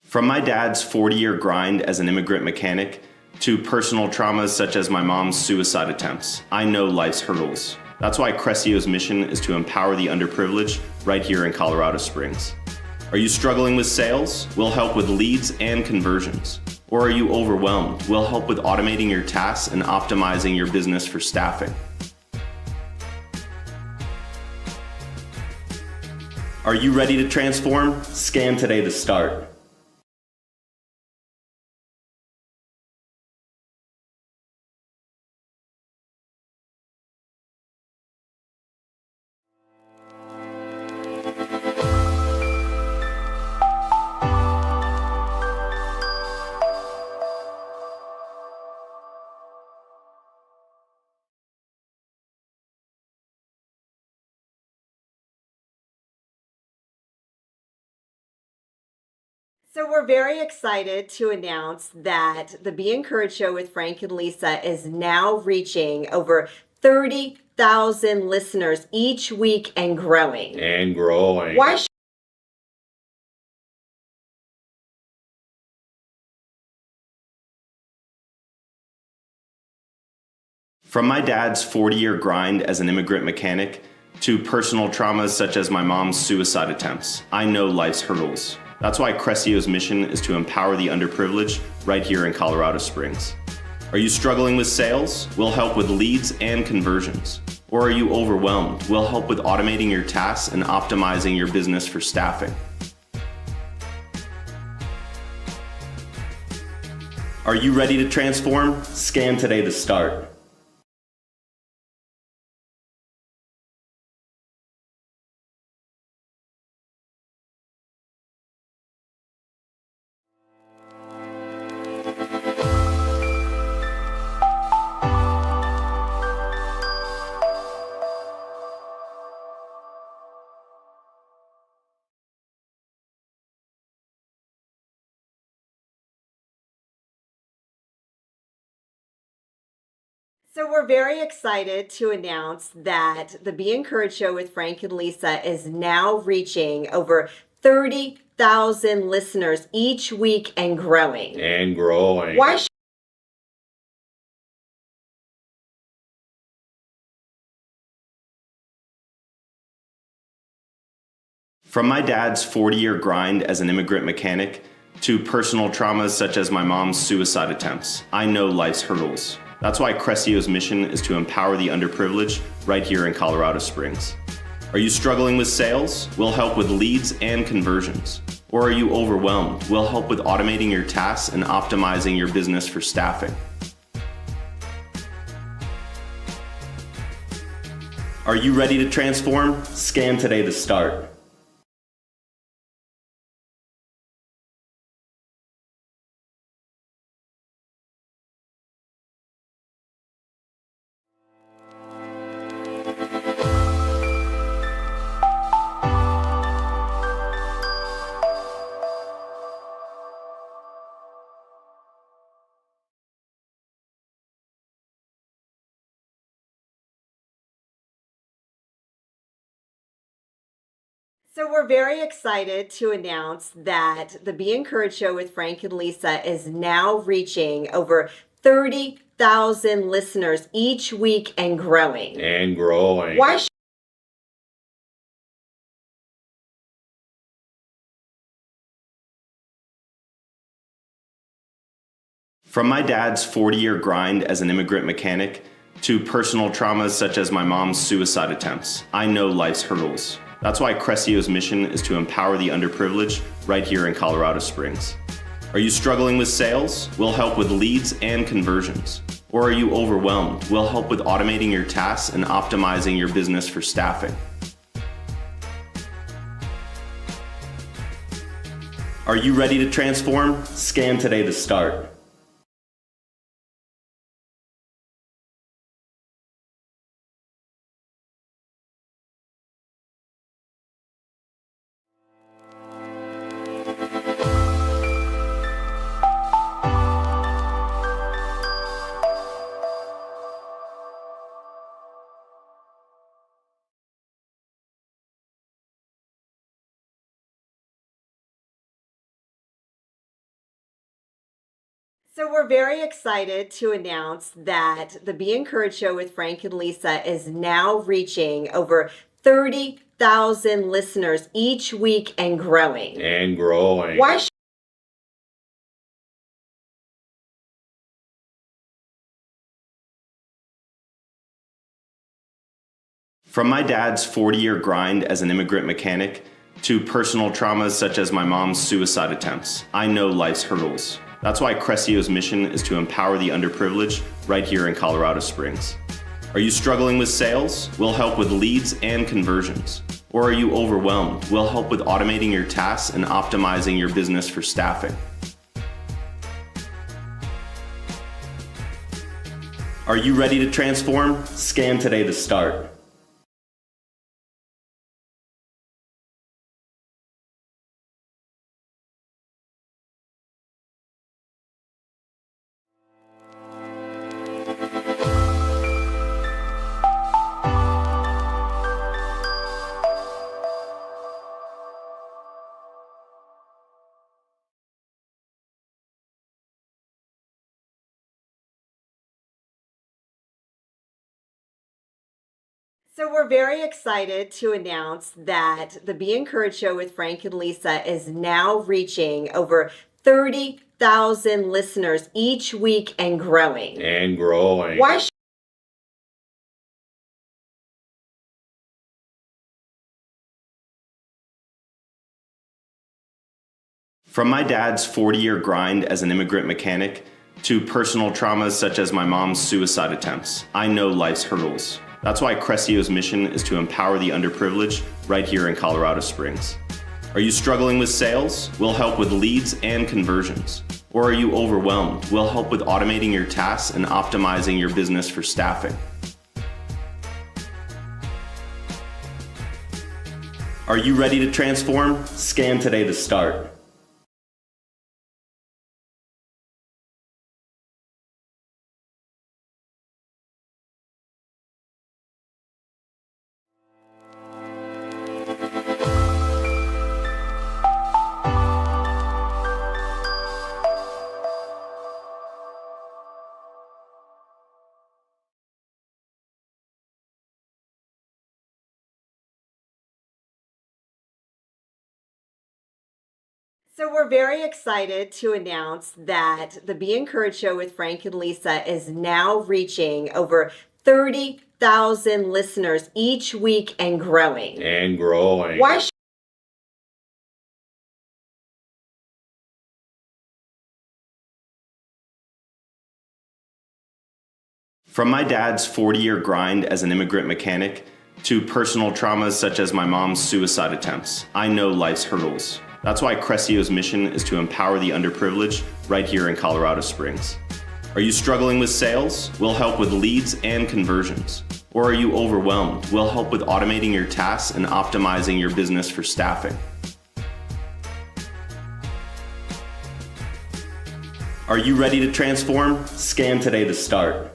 From my dad's 40-year grind as an immigrant mechanic to personal traumas such as my mom's suicide attempts, I know life's hurdles. That's why Crescio's mission is to empower the underprivileged right here in Colorado Springs. Are you struggling with sales? We'll help with leads and conversions. Or are you overwhelmed? We'll help with automating your tasks and optimizing your business for staffing. Are you ready to transform? Scan today to start. So we're very excited to announce that the Be Encouraged Show with Frank and Lisa is now reaching over 30,000 listeners each week and growing. And growing. Why should From my dad's 40-year grind as an immigrant mechanic to personal traumas such as my mom's suicide attempts, I know life's hurdles. That's why Crescio's mission is to empower the underprivileged right here in Colorado Springs. Are you struggling with sales? We'll help with leads and conversions. Or are you overwhelmed? We'll help with automating your tasks and optimizing your business for staffing. Are you ready to transform? Scan today to start. So we're very excited to announce that the Be Encouraged Show with Frank and Lisa is now reaching over 30,000 listeners each week and growing. And growing. Why should From my dad's 40-year grind as an immigrant mechanic to personal traumas such as my mom's suicide attempts, I know life's hurdles. That's why Crescio's mission is to empower the underprivileged right here in Colorado Springs. Are you struggling with sales? We'll help with leads and conversions. Or are you overwhelmed? We'll help with automating your tasks and optimizing your business for staffing. Are you ready to transform? Scan today to start. So we're very excited to announce that the Be Encouraged Show with Frank and Lisa is now reaching over 30,000 listeners each week and growing. And growing. Why should From my dad's 40-year grind as an immigrant mechanic to personal traumas such as my mom's suicide attempts, I know life's hurdles. That's why Crescio's mission is to empower the underprivileged right here in Colorado Springs. Are you struggling with sales? We'll help with leads and conversions. Or are you overwhelmed? We'll help with automating your tasks and optimizing your business for staffing. Are you ready to transform? Scan today to start. So we're very excited to announce that the Be Encouraged show with Frank and Lisa is now reaching over 30,000 listeners each week and growing. And growing. Why From my dad's 40-year grind as an immigrant mechanic to personal traumas such as my mom's suicide attempts, I know life's hurdles. That's why Crescio's mission is to empower the underprivileged right here in Colorado Springs. Are you struggling with sales? We'll help with leads and conversions. Or are you overwhelmed? We'll help with automating your tasks and optimizing your business for staffing. Are you ready to transform? Scan today to start. So we're very excited to announce that the Be Encouraged show with Frank and Lisa is now reaching over 30,000 listeners each week and growing. And growing. Why From my dad's 40-year grind as an immigrant mechanic to personal traumas such as my mom's suicide attempts, I know life's hurdles. That's why Crescio's mission is to empower the underprivileged right here in Colorado Springs. Are you struggling with sales? We'll help with leads and conversions. Or are you overwhelmed? We'll help with automating your tasks and optimizing your business for staffing. Are you ready to transform? Scan today to start. So we're very excited to announce that the Be Encouraged show with Frank and Lisa is now reaching over 30,000 listeners each week and growing. And growing. Why From my dad's 40-year grind as an immigrant mechanic to personal traumas such as my mom's suicide attempts, I know life's hurdles. That's why Crescio's mission is to empower the underprivileged right here in Colorado Springs. Are you struggling with sales? We'll help with leads and conversions. Or are you overwhelmed? We'll help with automating your tasks and optimizing your business for staffing. Are you ready to transform? Scan today to start.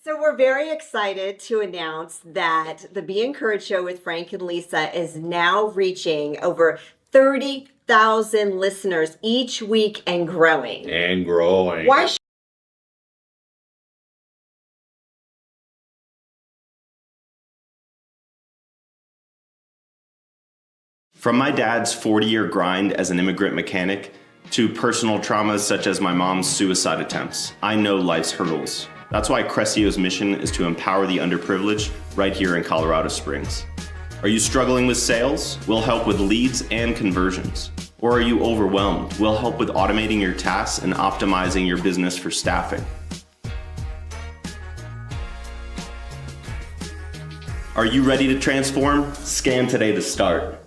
So we're very excited to announce that the Be Encouraged show with Frank and Lisa is now reaching over 30,000 listeners each week and growing. And growing. Why From my dad's 40-year grind as an immigrant mechanic to personal traumas such as my mom's suicide attempts, I know life's hurdles. That's why Crescio's mission is to empower the underprivileged right here in Colorado Springs. Are you struggling with sales? We'll help with leads and conversions. Or are you overwhelmed? We'll help with automating your tasks and optimizing your business for staffing. Are you ready to transform? Scan today to start.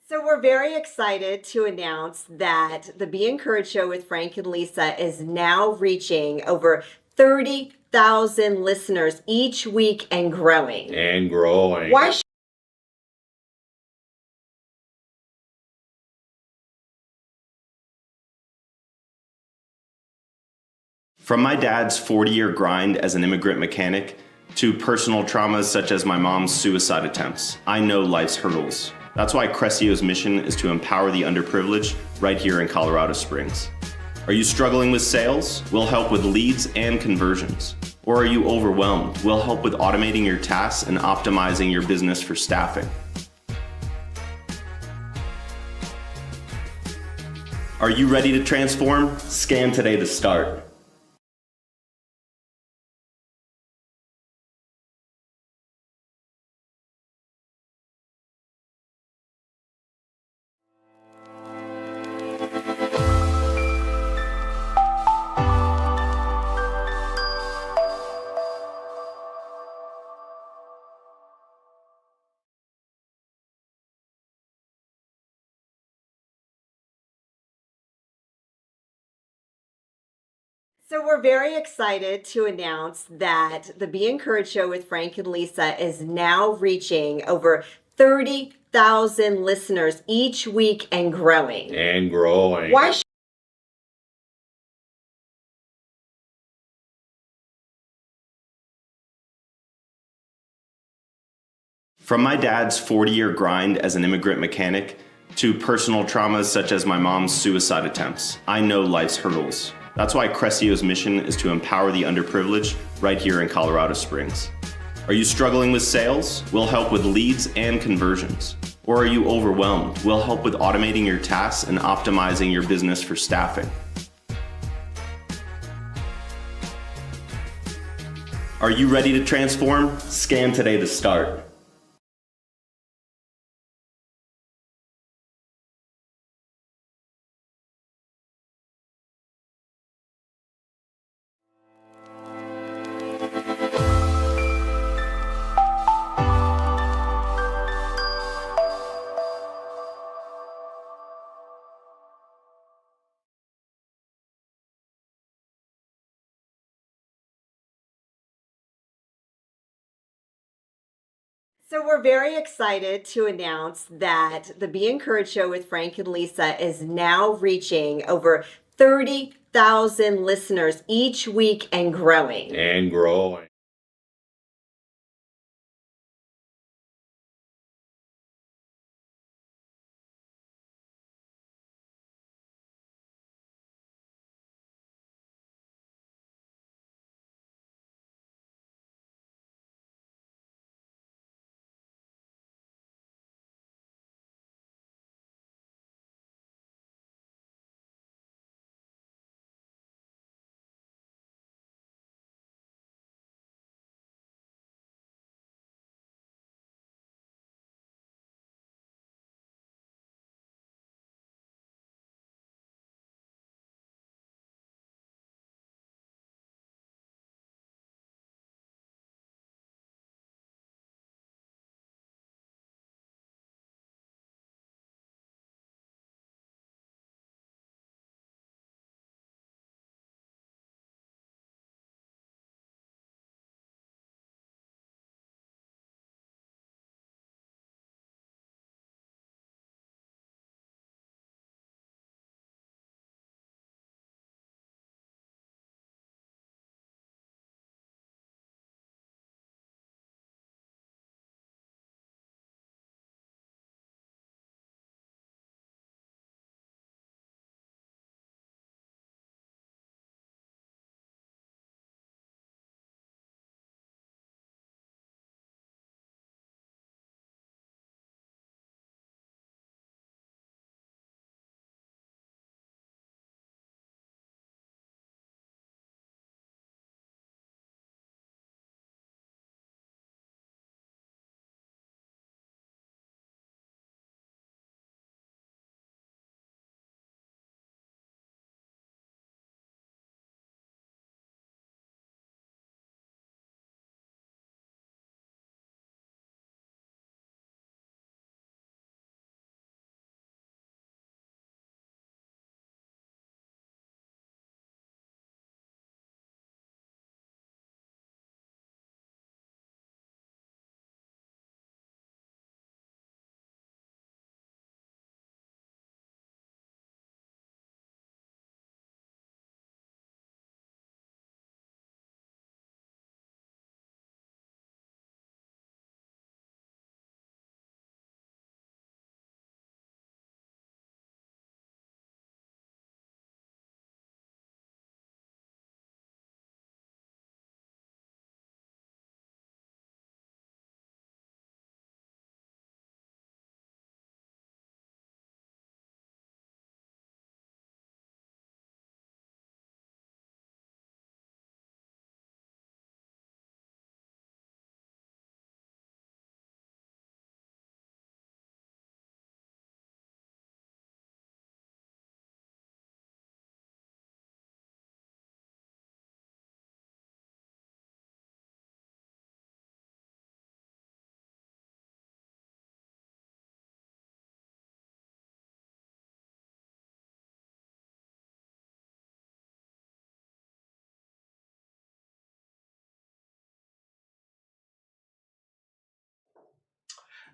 So we're very excited to announce that the Be Encouraged show with Frank and Lisa is now reaching over 30,000 listeners each week and growing. And growing. Why From my dad's 40-year grind as an immigrant mechanic to personal traumas such as my mom's suicide attempts, I know life's hurdles. That's why Crescio's mission is to empower the underprivileged right here in Colorado Springs. Are you struggling with sales? We'll help with leads and conversions. Or are you overwhelmed? We'll help with automating your tasks and optimizing your business for staffing. Are you ready to transform? Scan today to start. So we're very excited to announce that the Be Encouraged show with Frank and Lisa is now reaching over 30,000 listeners each week and growing. And growing. Why From my dad's 40-year grind as an immigrant mechanic to personal traumas such as my mom's suicide attempts, I know life's hurdles. That's why Crescio's mission is to empower the underprivileged right here in Colorado Springs. Are you struggling with sales? We'll help with leads and conversions. Or are you overwhelmed? We'll help with automating your tasks and optimizing your business for staffing. Are you ready to transform? Scan today to start. So we're very excited to announce that the Be Encouraged show with Frank and Lisa is now reaching over 30,000 listeners each week and growing. And growing.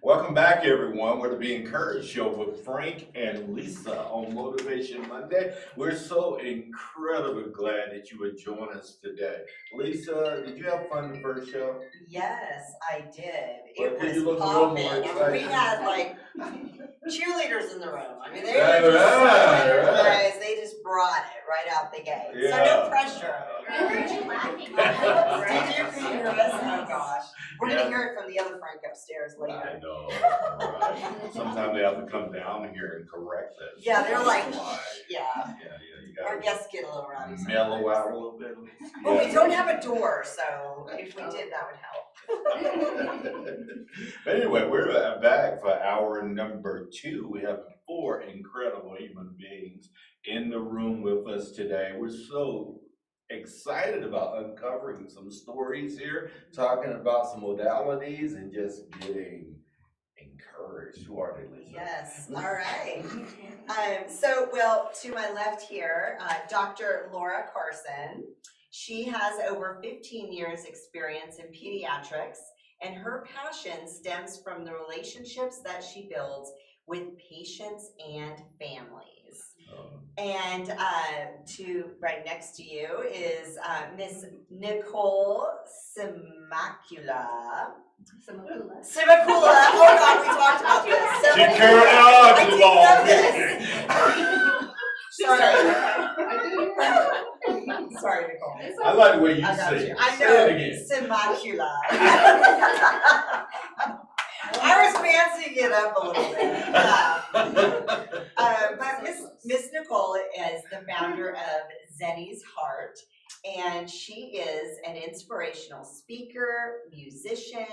Welcome back, everyone. We're the Be Encouraged Show with Frank and Lisa on Motivation Monday. We're so incredibly glad that you would join us today. Lisa, did you have fun the first show? Yes, I did. Well, It could was you look a little more popping. I mean, we excited? had like cheerleaders in the room. I mean, they Right, were just so right. energized. They just brought it right out the gate. So Yeah. no pressure. I heard you laughing. Did you hear us? Oh gosh. We're Yeah. gonna hear it from the other Frank upstairs I later. know, right? Sometimes they have to come down here and correct us. Yeah, they're like, Why? yeah. You Our gotta guests get a little rowdy sometimes. mellow out a little bit. Well, we don't have a door, so if we did, that would help. But anyway, we're back for hour number 2. We have 4 incredible human beings in the room with us today. We're so excited about uncovering some stories here, talking about some modalities, and just getting encouraged. Who are they, Lisa? Yes, all right. Well, to my left here, Dr. Laura Carson. She has over 15 years experience in pediatrics, and her passion stems from the relationships that she builds with patients and families. And to right next to you is Miss Nicole Simakula. Oh God, we talked about this. She carried on I too didn't long. know this. Sorry, Nicole. I like the way you I got say you. it. I Say know. it again. Simakula. I was fancying it up a little bit. But Miss Nicole is the founder of Zenny's Heart, and she is an inspirational speaker, musician,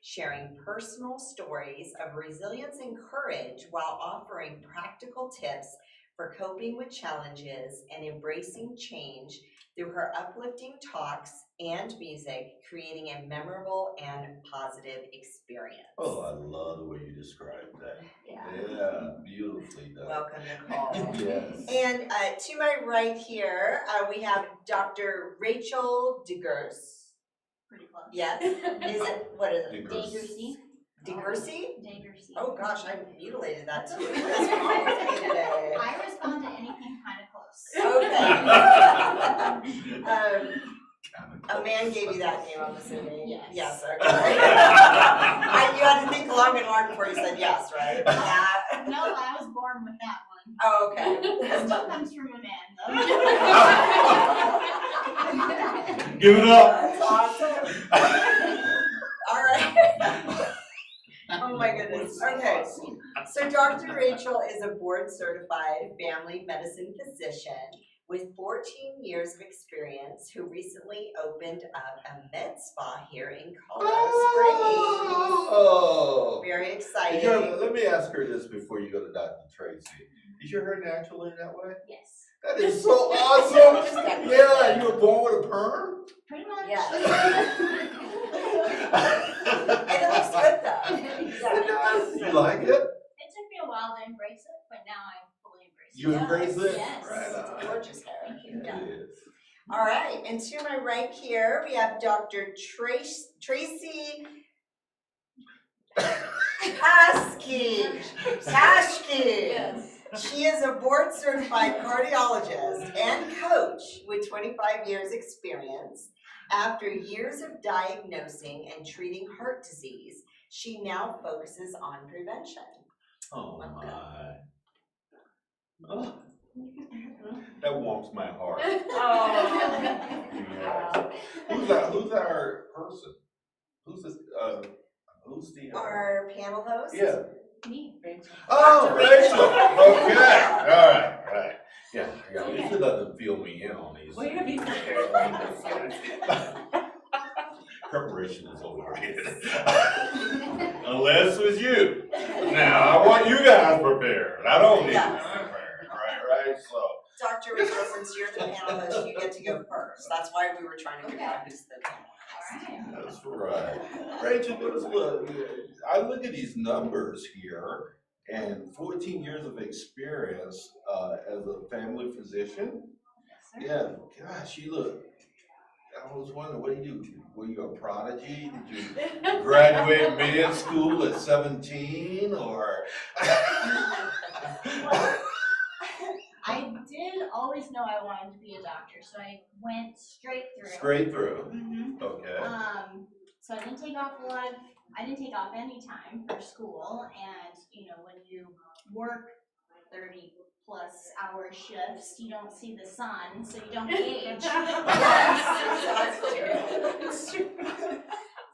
sharing personal stories of resilience and courage while offering practical tips for coping with challenges and embracing change through her uplifting talks and music, creating a memorable and positive experience. Oh, I love the way you described that. Yeah, beautifully done. Welcome, Nicole. Yes. And to my right here, we have Dr. Rachael Degurse. Pretty close. Yes. Is it, what is it? Degurse. Degurse? Degurse. Oh gosh, I mutilated that too. What's wrong with me today? I respond to anything kind of close. Okay. A man gave you that name, I'm assuming? Yes. Yes, okay. You had to think long and hard before you said yes, right? Yeah. No, I was born with that one. Oh, okay. It still comes from a man, though. Give it up. That's awesome. All right. Oh my goodness. Okay. So Dr. Rachael is a board certified family medicine physician with 14 years of experience who recently opened up a med spa here in Colorado Springs. Oh. Very exciting. Let me ask her this before you go to Dr. Tracy. Is your hair natural in that way? Yes. That is so awesome. Yeah, you were born with a perm? Pretty much. Yes. And it looks good though. Yeah. You like it? It took me a while to embrace it, but now I fully embrace it. You embrace it? Yes. Right on. Gorgeous hair. Thank you. Yeah. It is. All right, and to my right here, we have Dr. Tracy Tashke. Yes. She is a board certified cardiologist and coach with 25 years experience. After years of diagnosing and treating heart disease, she now focuses on prevention. Oh my. Oh. That warms my heart. Yeah. Who's our person? Who's this? Who's the? Our panel host? Yeah. Me. Oh, Dr. Rachel. Okay. All right. Yeah. Lisa doesn't fill me in on these. Way to be prepared like this. Preparation is overrated. Unless it was you. Now I want you guys prepared. I don't need Yeah. you prepared. Right. So. Dr. Rachel, since you're the panel host, you get to go first. That's why we were trying to figure out who's the panel host. That's right. Rachel, look, I look at these numbers here, and 14 years of experience as a family physician. Yes, sir. Yeah, gosh, you look I was wondering, what do you do? Were you a prodigy? Did you graduate med school at 17 or? I did always know I wanted to be a doctor, so I went straight through. Straight through. Mhm. Okay. So I didn't take off any time for school, and you know, when you work 30 plus hour shifts, you don't see the sun, so you don't age.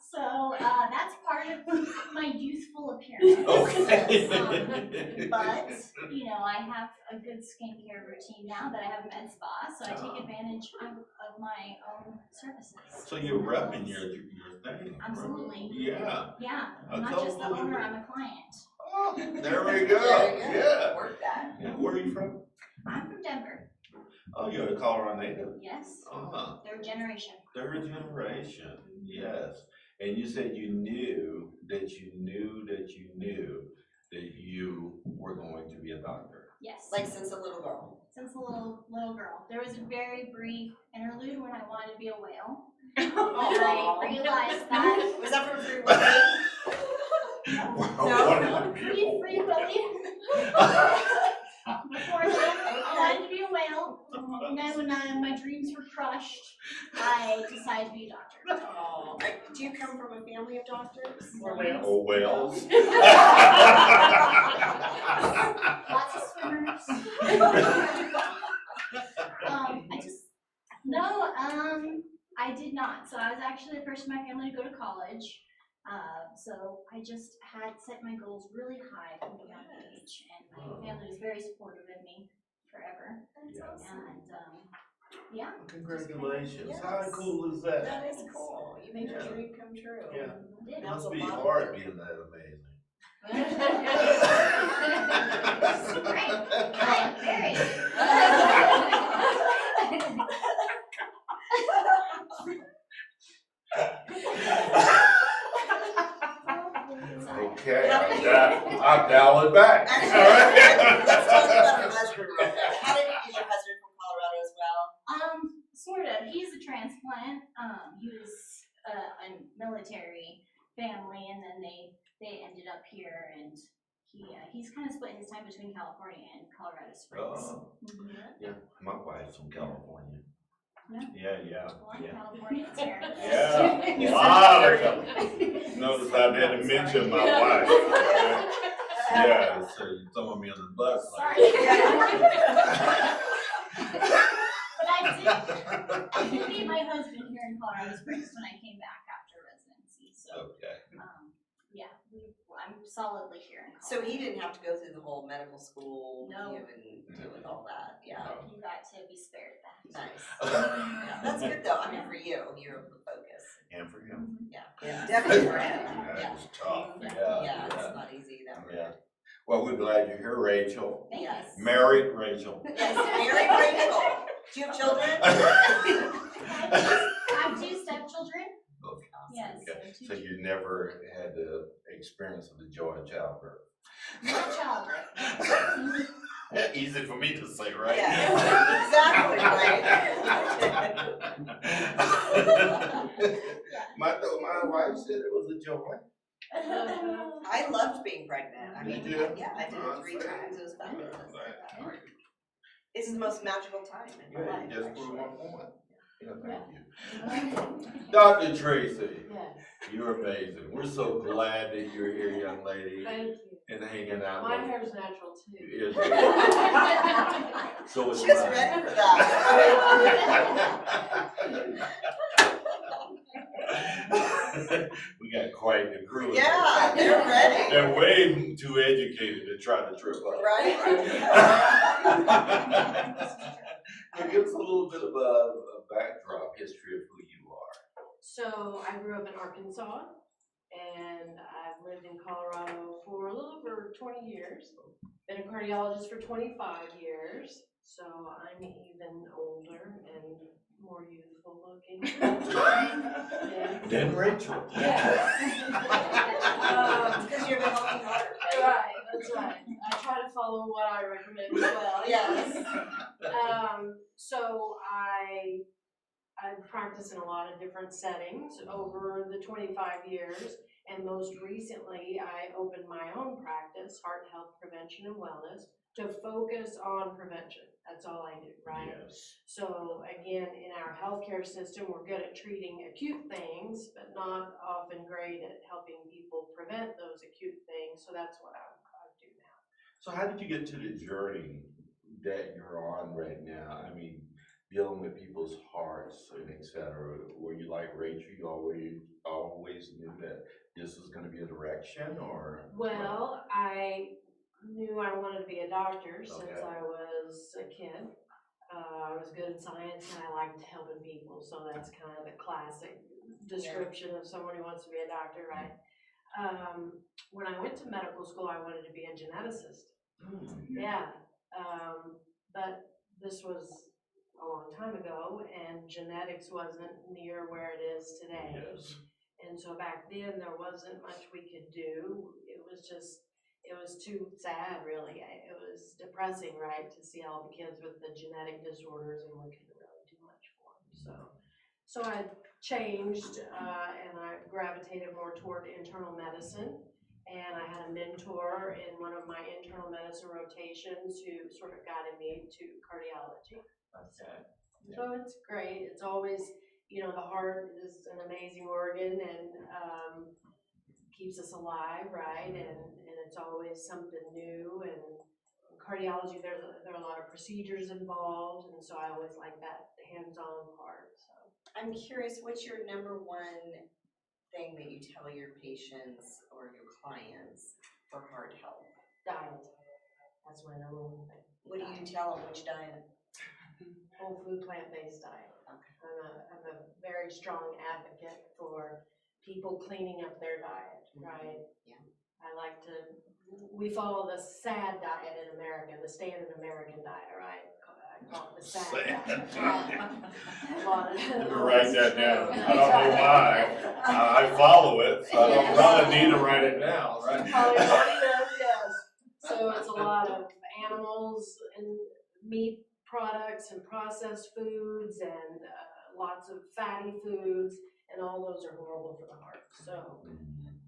So that's part of my youthful appearance. Okay. But you know, I have a good skincare routine now that I have a med spa, so I take advantage of my own services. So you're repping your thing. Absolutely. Yeah. Yeah, I'm not just the owner, I'm a client. Oh, there we go. There you go. Yeah. Work that. Yeah. Where are you from? I'm from Denver. Oh, you're a Colorado native. Yes. Ah, Third generation. third generation. Yes. And you said you knew that you knew that you knew that you were going to be a doctor. Yes. Like since a little girl. Since a little girl. There was a very brief interlude when I wanted to be a whale. Oh. I realized that. Was that from Free Willy? No. Free Willy. Before that, I wanted to be a whale. And then when my dreams were crushed, I decided to be a doctor. Oh. Do you come from a family of doctors? Or whales. Oh, whales. Lots of swimmers. I did not. So I was actually the first in my family to go to college. So I just had set my goals really high from a young age, and my family was very supportive of me forever. Yes. And yeah. Congratulations. Yes. How cool is that? That is cool. You made your Yeah. dream come true. Yeah. Did. It That was must a be lot of hard work. being that amazing. Right. Very. Okay, I'll dial it back. All right. Let's talk about your husband real quick. Is your husband from Colorado as well? Sort of. He's a transplant. He was a military family, and then they ended up here, and he's kind of split his time between California and Colorado Springs. Oh, Mhm. yeah, my wife's from California. Yeah. Yeah. A lot of Californians here. Yeah, a lot of them. Notice I didn't mention my wife. Yeah, so you throwing me on the bus. Sorry. But I did meet my husband here in Colorado Springs when I came back after residency. So Okay. yeah, I'm solidly here in Colorado. So he didn't have to go through the whole medical school, No. and deal with all that. Yeah. He got to be spared that. Nice. Yeah, that's good though. I mean, for you, you're able to focus. And for him. Yeah. Definitely for him. That Yeah. was tough. Yeah, it's not easy though. Yeah. Well, we're glad you're here, Rachel. Thank Yes. you. Married Rachel. Yes, married Rachel. Do you have children? I have two stepchildren. Okay. Yes. Okay. So you never had the experience of the joy of childbirth. No childbirth. Easy for me to say, right? Yeah, exactly, right? My wife said it was a joy. I loved being pregnant. I mean, Did you? yeah, I did it 3 times. It was fabulous. This is the most magical time in my life. Just actually. for 1 point. Yeah, thank you. Dr. Tracy, you're amazing. We're so glad that you're here, young lady, Thank you. and hanging out. My with- hair's natural too. Is So is She was mine. ready for that. We got quite the crew. Yeah, they're ready. They're way too educated to try to trip up. Right? Now, give us a little bit of a backdrop history of who you are. So I grew up in Arkansas, and I've lived in Colorado for a little over 20 years. Been a cardiologist for 25 years, so I'm even older and more youthful looking. Yeah. Then Rachel. Because you're the healthy heart. Right, that's right. I try to follow what I recommend as well. Yes. So I I've practiced in a lot of different settings over the 25 years. And most recently, I opened my own practice, Heart Health Prevention and Wellness, to focus on prevention. That's all I do, right? Yes. So again, in our healthcare system, we're good at treating acute things, but not often great at helping people prevent those acute things. So that's what I do now. So how did you get to the journey that you're on right now? I mean, dealing with people's hearts and et cetera. Were you like Rachel? You always knew that this was going to be a direction, or? Well, I knew I wanted to be a doctor since Okay. I was a kid. I was good at science and I liked helping people, so that's kind of the classic description of someone who wants to be a doctor, right? When I went to medical school, I wanted to be a geneticist. Yeah, but this was a long time ago, and genetics wasn't near where it is today. Yes. And so back then, there wasn't much we could do. It was too sad, really. It was depressing, right, to see all the kids with the genetic disorders, and we couldn't really do much for them. So I changed, and I gravitated more toward internal medicine. And I had a mentor in one of my internal medicine rotations who sort of guided me to cardiology. Okay. So it's great. It's always, the heart is an amazing organ and keeps us alive, right? And it's always something new. And cardiology, there are a lot of procedures involved, and so I always like that hands-on part. So I'm curious, what's your number one thing that you tell your patients or your clients for heart health? diet. That's my number one thing. What do you tell them? Which diet? Whole food, plant-based diet. Okay. I'm a very strong advocate for people cleaning up their diet, right? Yeah. We follow the SAD diet in America, the standard American diet, right? I call it the SAD diet. Let me write that down. I don't know why. I follow it, so I don't probably need to write it down, right? Yes. So it's a lot of animals and meat products and processed foods and lots of fatty foods, and all those are horrible for the heart. So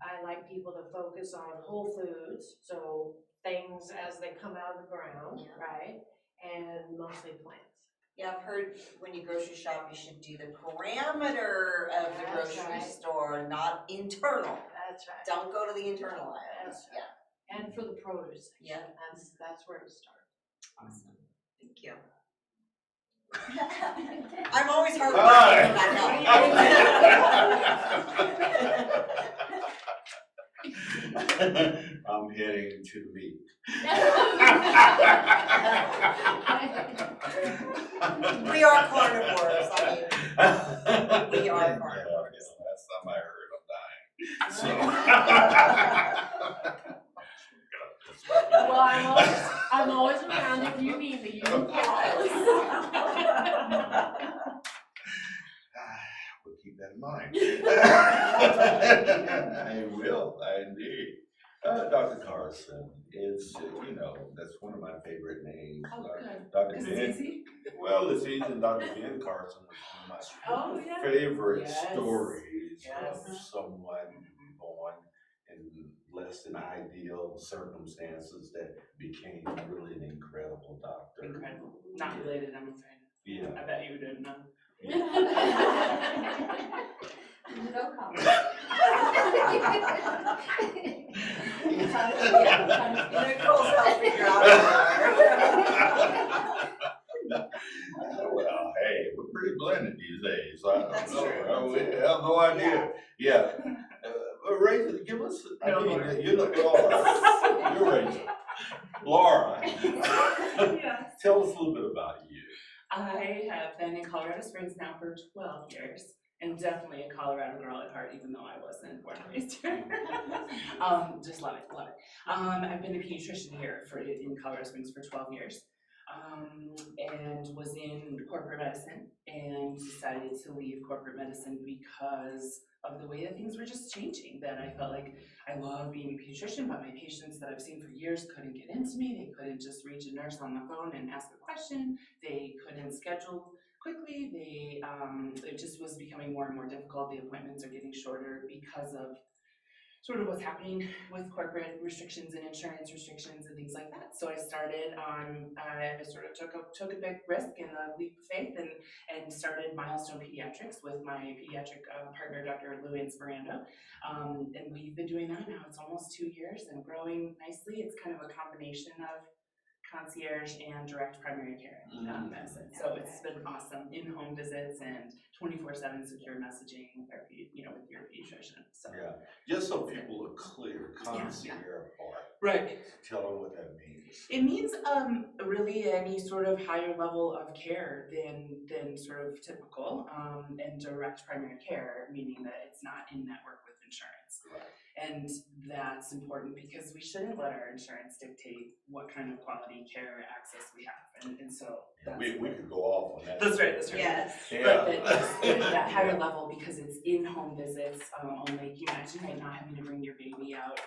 I like people to focus on whole foods, so things as they come out of the ground, right? And mostly plants. Yeah, I've heard when you grocery shop, you should do the parameter of the That's grocery right. store, not internal. That's right. Don't go to the internal aisle. That's right. And for the produce section, Yeah. that's where to start. Awesome. Thank you. I'm always hard Hi. when that I'm heading to the meet. We are carnivores. I mean, we are carnivores. Last time I heard, I'm dying. Well, I'm always around if you need me. We'll keep that in mind. I will, indeed. Dr. Carson is, that's one of my favorite names. Dr. Ben. Well, it's easy. Dr. Ben Carson was one of my favorite stories of someone born in less than ideal circumstances that became really an incredible doctor. Incredible. Not related, I'm afraid. Yeah. I bet you didn't know. No comment. Nicole's helping you out. Well, hey, we're pretty blended these days. I don't That's know. true. We have no idea. Yeah. But Rachel, give us, you're not Laura. You're Rachel. Laura, Yes. tell us a little bit about you. I have been in Colorado Springs now for 12 years, and definitely a Colorado girl at heart, even though I wasn't born and raised here. Just love it, love it. I've been a pediatrician here in Colorado Springs for 12 years, and was in corporate medicine, and decided to leave corporate medicine because of the way that things were just changing. That I felt like I love being a pediatrician, but my patients that I've seen for years couldn't get into me. They couldn't just reach a nurse on the phone and ask a question. They couldn't schedule quickly. It just was becoming more and more difficult. The appointments are getting shorter because of sort of what's happening with corporate restrictions and insurance restrictions and things like that. So I started on, I sort of took a big risk and a leap of faith and started Milestone Pediatrics with my pediatric partner, Dr. Lou Inspirando. And we've been doing that now. It's almost 2 years and growing nicely. It's kind of a combination of concierge and direct primary care medicine. So it's been awesome. In-home visits and 24/7 secure messaging with our, with your pediatrician. So Yeah, just so people are clear, concierge part. Right. Tell them what that means. It means really any sort of higher level of care than sort of typical, and direct primary care, meaning that it's not in network with insurance. Right. And that's important because we shouldn't let our insurance dictate what kind of quality care access we have. And so that's We could go off on that. That's right. Yes. But that higher level, because it's in-home visits only. Can you imagine not having to bring your baby out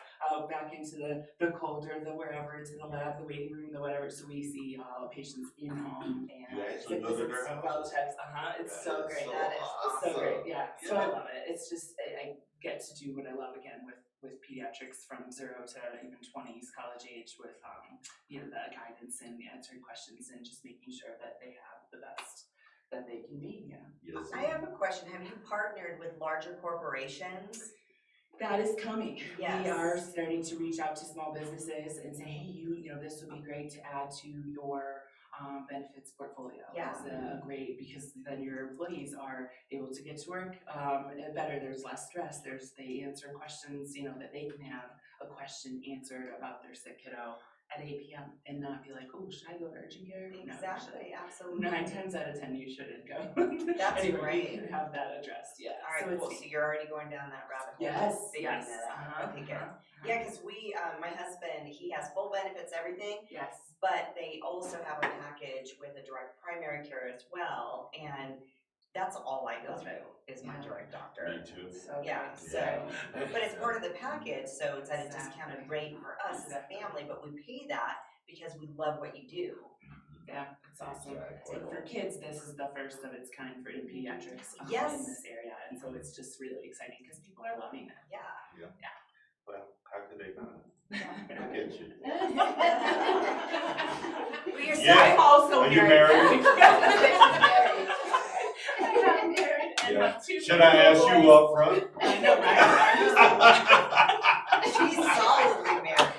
back into the cold or the wherever, to the lab, the waiting room, the whatever. So we see patients in-home and You actually go to their house. well checks. It's That so is great. so That is awesome. so great. Yeah. So Yeah. I love it. It's just I get to do what I love again with pediatrics from 0 to even 20s, college age, with the guidance and the answering questions and just making sure that they have the best that they can be. Yeah. Yes. I have a question. Have you partnered with larger corporations? That is coming. Yes. We are starting to reach out to small businesses and say, hey, this would be great to add to your benefits portfolio. Yeah. It's great, because then your employees are able to get to work better. There's less stress. They answer questions, that they can have a question answered about their sick kiddo at 8 p.m. and not be like, oh, should I go to urgent care? Exactly, absolutely. 9 times out of 10, you shouldn't go. That's anyway, great. You can have that addressed. Yeah. All right, cool. So you're already going down that rabbit hole. Yes. Figuring Yes. that out. Okay, good. Yeah, because my husband, he has full benefits, everything. Yes. But they also have a package with a direct primary care as well, and that's all I go through is my direct doctor. Me too. So Yeah, great. but it's part of the package, so it's at a discounted rate for us as a family, but we pay that because we love what you do. Yeah, it's awesome. Exactly. So for kids, this is the first of its kind for in pediatrics Yes. in this area, and so it's just really exciting because people are loving it. Yeah. Well, how could they not? Look at you. Well, you're Yeah. I'm also Are you married. I'm married and Yeah. have 2 Should I ask boys. you up front? I know, right? She's solidly married.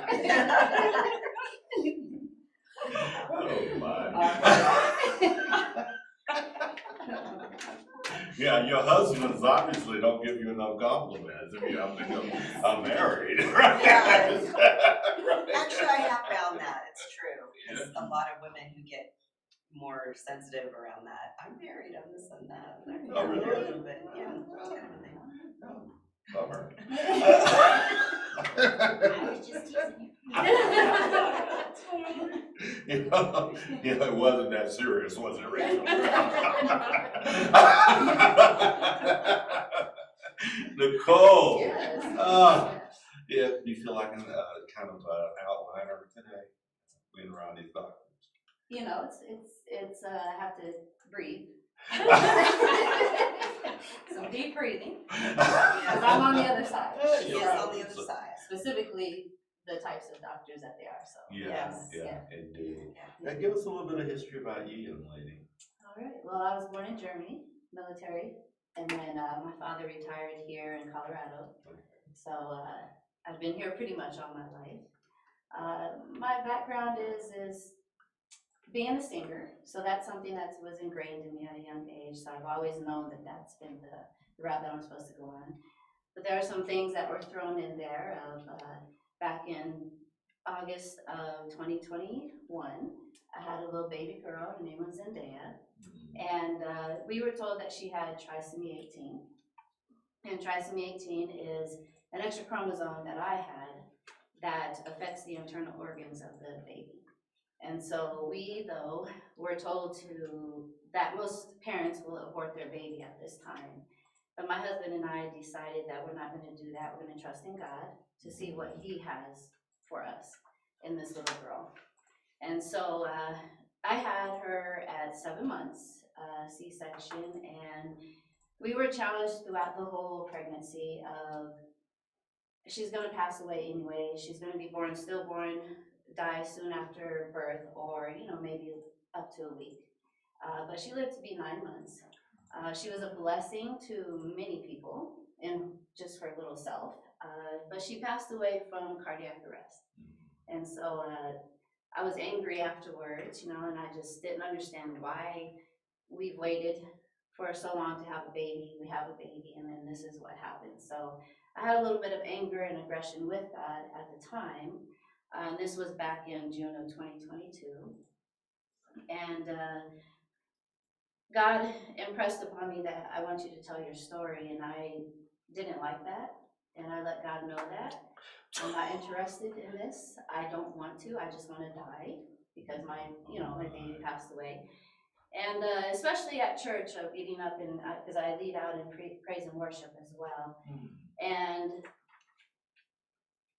Oh my. Yeah, your husbands obviously don't give you enough compliments if you have to go, I'm married, right? Yeah. Right. Actually, I have found that, it's true. There's a lot of women who get more sensitive around that. I'm married, I'm this and that. And Oh, really? A little bit, yeah. It's kind of a thing. Oh, bummer. I was just teasing It wasn't that serious, was it, Rachael? Nicole. Yes. Yeah, do you feel like an kind of outliner today, being around these doctors? It's I have to breathe. Some deep breathing, because I'm on the other side. She is Right. on the other side. Specifically, the types of doctors that they are, so. Yeah, Yes. indeed. Now, give us a little bit of history about you, young lady. All right, well, I was born in Germany, military, and then my father retired here in Colorado. So I've been here pretty much all my life. My background is being a singer, so that's something that was ingrained in me at a young age, so I've always known that that's been the route that I'm supposed to go on. But there are some things that were thrown in there of back in August of 2021, I had a little baby girl, her name was Zendaya, and we were told that she had trisomy 18, and trisomy 18 is an extra chromosome that I had that affects the internal organs of the baby. And so we, though, were told that most parents will abort their baby at this time. But my husband and I decided that we're not going to do that. We're going to trust in God to see what He has for us in this little girl. And so I had her at 7 months, C-section, and we were challenged throughout the whole pregnancy of she's gonna pass away anyway, she's gonna be born stillborn, die soon after birth, or, you know, maybe up to a week. But she lived to be 9 months. She was a blessing to many people and just her little self, but she passed away from cardiac arrest. And so I was angry afterwards, you know, and I just didn't understand why we've waited for so long to have a baby. We have a baby, and then this is what happened. So I had a little bit of anger and aggression with that at the time. This was back in June of 2022. And God impressed upon me that I want you to tell your story, and I didn't like that. And I let God know that. I'm not interested in this. I don't want to. I just want to die because my baby passed away. And especially at church, leading up, and because I lead out in praise and worship as well. And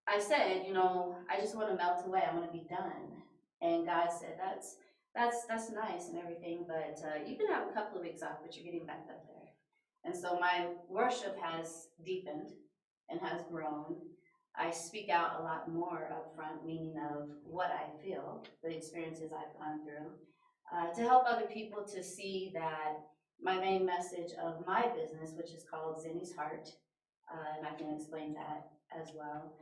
I said, you know, I just want to melt away. I want to be done. And God said, that's nice and everything, but you can have a couple of weeks off, but you're getting back up there. And so my worship has deepened and has grown. I speak out a lot more up front, meaning of what I feel, the experiences I've gone through, to help other people to see that my main message of my business, which is called Zenny's Heart, and I can explain that as well.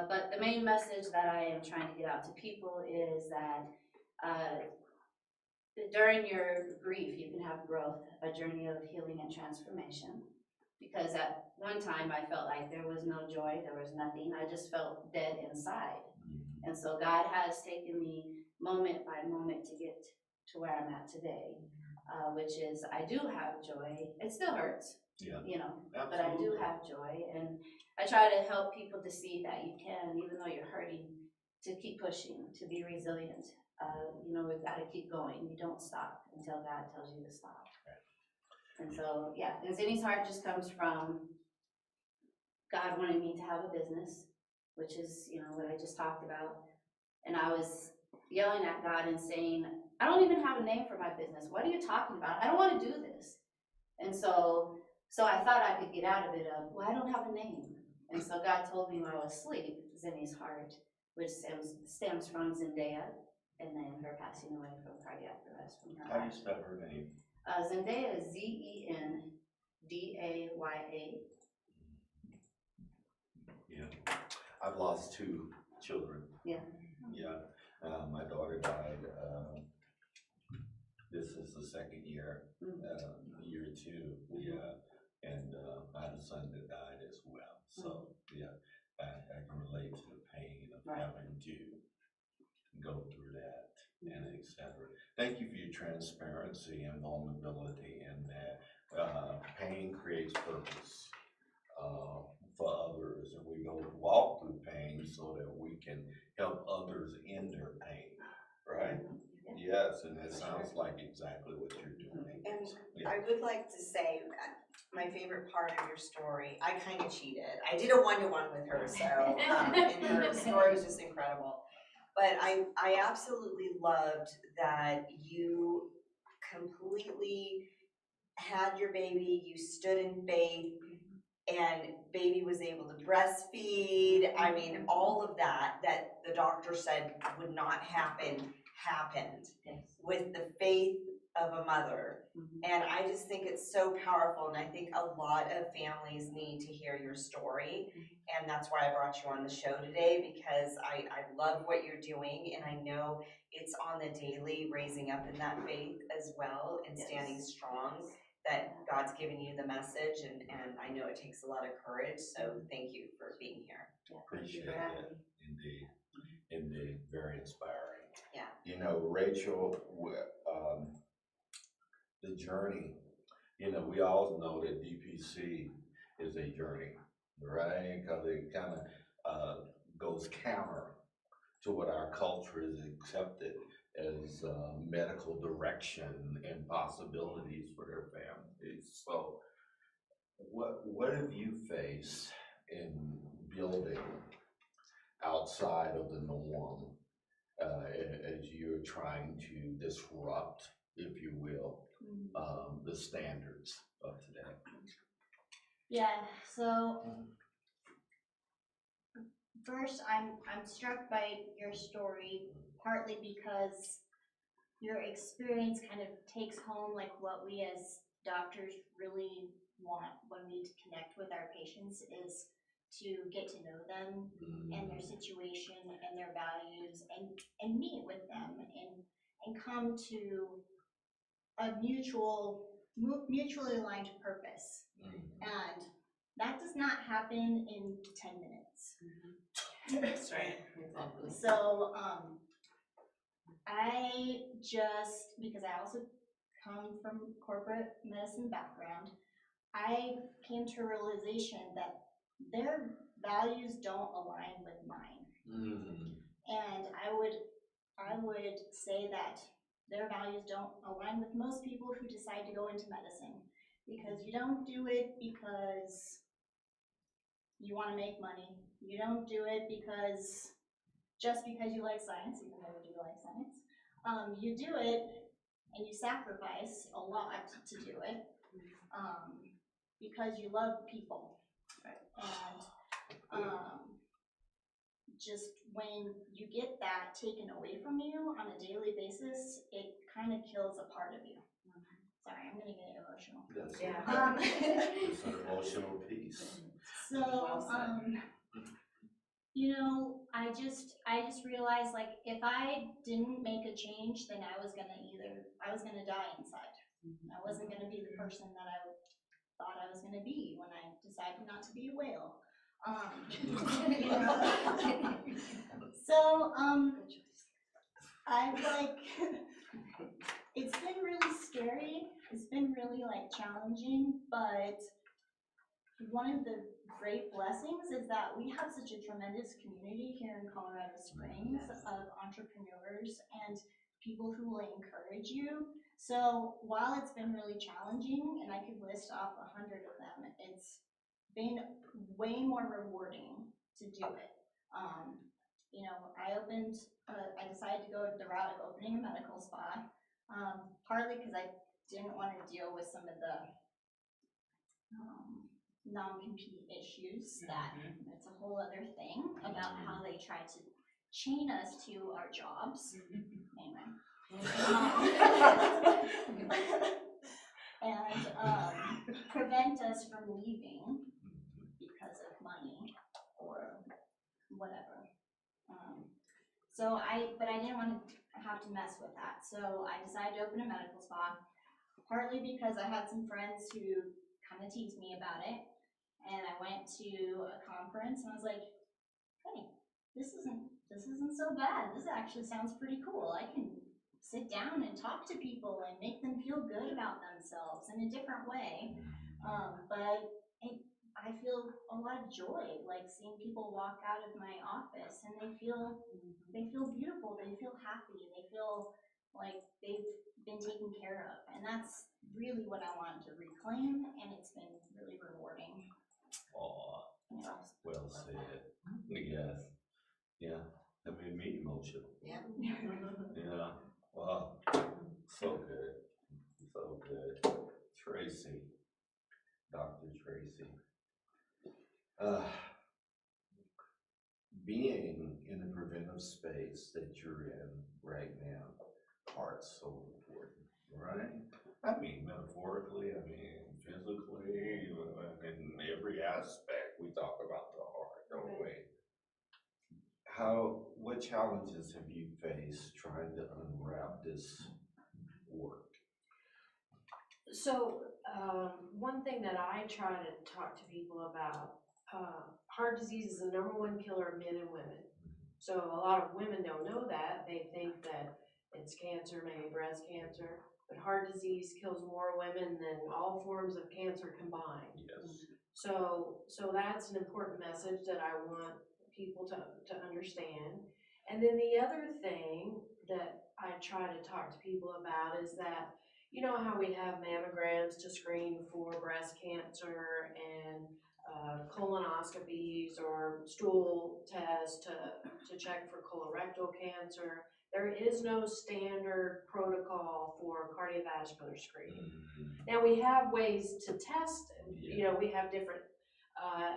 But the main message that I am trying to get out to people is that during your grief, you can have growth, a journey of healing and transformation. Because at one time I felt like there was no joy, there was nothing. I just felt dead inside. And so God has taken me moment by moment to get to where I'm at today, which is I do have joy. It still hurts, you know, but I do have joy. And I try to help people to see that you can, even though you're hurting, to keep pushing, to be resilient. You know, we've got to keep going. You don't stop until God tells you to stop. And so, yeah, and Zenny's Heart just comes from God wanting me to have a business, which is, you know, what I just talked about. And I was yelling at God and saying, I don't even have a name for my business. What are you talking about? I don't want to do this. And so I thought I could get out of it of, well, I don't have a name. And so God told me while I was asleep, Zenny's Heart, which stems from Zendaya, and then her passing away from cardiac arrest from her. How do you spell her name? Zendaya is Zendaya. Yeah, I've lost 2 children. Yeah. My daughter died. This is the 2nd year, year 2. Yeah, and I had a son that died as well. So yeah, I can relate to the pain of having to go through that and etc. Thank you for your transparency and vulnerability, and that pain creates purpose for others, and we go walk through pain so that we can help others in their pain, right? Yes, and it sounds like exactly what you're doing. And I would like to say, my favorite part of your story, I kind of cheated. I did a one-to-one with her, so and her story was just incredible. But I absolutely loved that you completely had your baby, you stood in faith, and baby was able to breastfeed. I mean, all of that the doctor said would not happen, happened with the faith of a mother. And I just think it's so powerful, and I think a lot of families need to hear your story. And that's why I brought you on the show today, because I love what you're doing, and I know it's on the daily, raising up in that faith as well and standing strong, that God's given you the message, and I know it takes a lot of courage, so thank you for being here. Appreciate it. Indeed, very inspiring. Yeah. You know, Rachael, the journey, you know, we all know that DPC is a journey, right? Because it kind of goes counter to what our culture is accepted as medical direction and possibilities for their families. So what have you faced in building outside of the norm as you're trying to disrupt, if you will, the standards of today? Yeah, so first I'm struck by your story, partly because your experience kind of takes home like what we as doctors really want when we connect with our patients is to get to know them and their situation and their values and meet with them and come to a mutually aligned purpose. And that does not happen in 10 minutes. That's right, exactly. So I just, because I also come from corporate medicine background, I came to a realization that their values don't align with mine. And I would say that their values don't align with most people who decide to go into medicine, because you don't do it because you want to make money. You don't do it just because you like science, even though you do like science. You do it and you sacrifice a lot to do it because you love people. And just when you get that taken away from you on a daily basis, it kind of kills a part of you. Sorry, I'm gonna get emotional. That's It's an emotional piece. So, I just realized, like, if I didn't make a change, then I was gonna die inside. I wasn't gonna be the person that I thought I was gonna be when I decided not to be a whale. So, I've it's been really scary. It's been really challenging, but one of the great blessings is that we have such a tremendous community here in Colorado Springs of entrepreneurs and people who will encourage you. So while it's been really challenging, and I could list off 100 of them, it's been way more rewarding to do it. I decided to go the route of opening a medical spa, partly because I didn't want to deal with some of the non-compete issues that it's a whole other thing about how they try to chain us to our jobs. Anyway. And prevent us from leaving because of money or whatever. But I didn't want to have to mess with that. So I decided to open a medical spa, partly because I had some friends who kind of teased me about it. And I went to a conference and I was like, hey, this isn't so bad. This actually sounds pretty cool. I can sit down and talk to people and make them feel good about themselves in a different way. But I feel a lot of joy, like seeing people walk out of my office and they feel beautiful, they feel happy, they feel like they've been taken care of. And that's really what I wanted to reclaim, and it's been really rewarding. Well said. Yes. Yeah. That made me emotional. Yeah. Yeah. Wow. So good. So good. Tracy. Dr. Tracy. Being in the preventive space that you're in right now, heart's so important, right? I mean, metaphorically, I mean, physically, in every aspect, we talk about the heart, don't we? What challenges have you faced trying to unwrap this work? So, one thing that I try to talk to people about, heart disease is the #1 killer of men and women. So a lot of women don't know that. They think that it's cancer, maybe breast cancer, but heart disease kills more women than all forms of cancer combined. Yes. So that's an important message that I want people to understand. And then the other thing that I try to talk to people about is that, you know how we have mammograms to screen for breast cancer and colonoscopies or stool tests to check for colorectal cancer. There is no standard protocol for cardiovascular screening. Now, we have ways to test it. You know, we have different,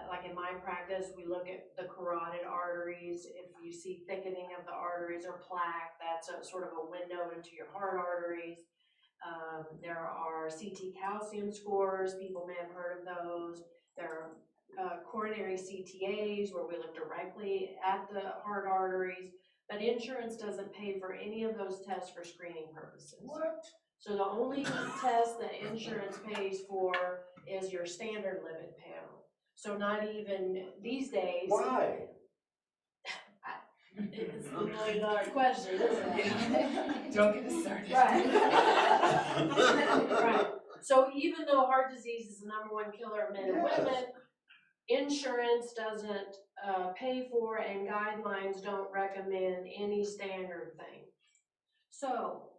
like in my practice, we look at the carotid arteries. If you see thickening of the arteries or plaque, that's a sort of a window into your heart arteries. There are CT calcium scores, people may have heard of those. There are coronary CTAs where we look directly at the heart arteries, but insurance doesn't pay for any of those tests for screening purposes. What? So the only test that insurance pays for is your standard lipid panel. So not even these days. Why? It's the $1 million question, isn't it? Don't get us started. Right. Right. So even though heart disease is the #1 killer of men and women, insurance doesn't pay for and guidelines don't recommend any standard thing. So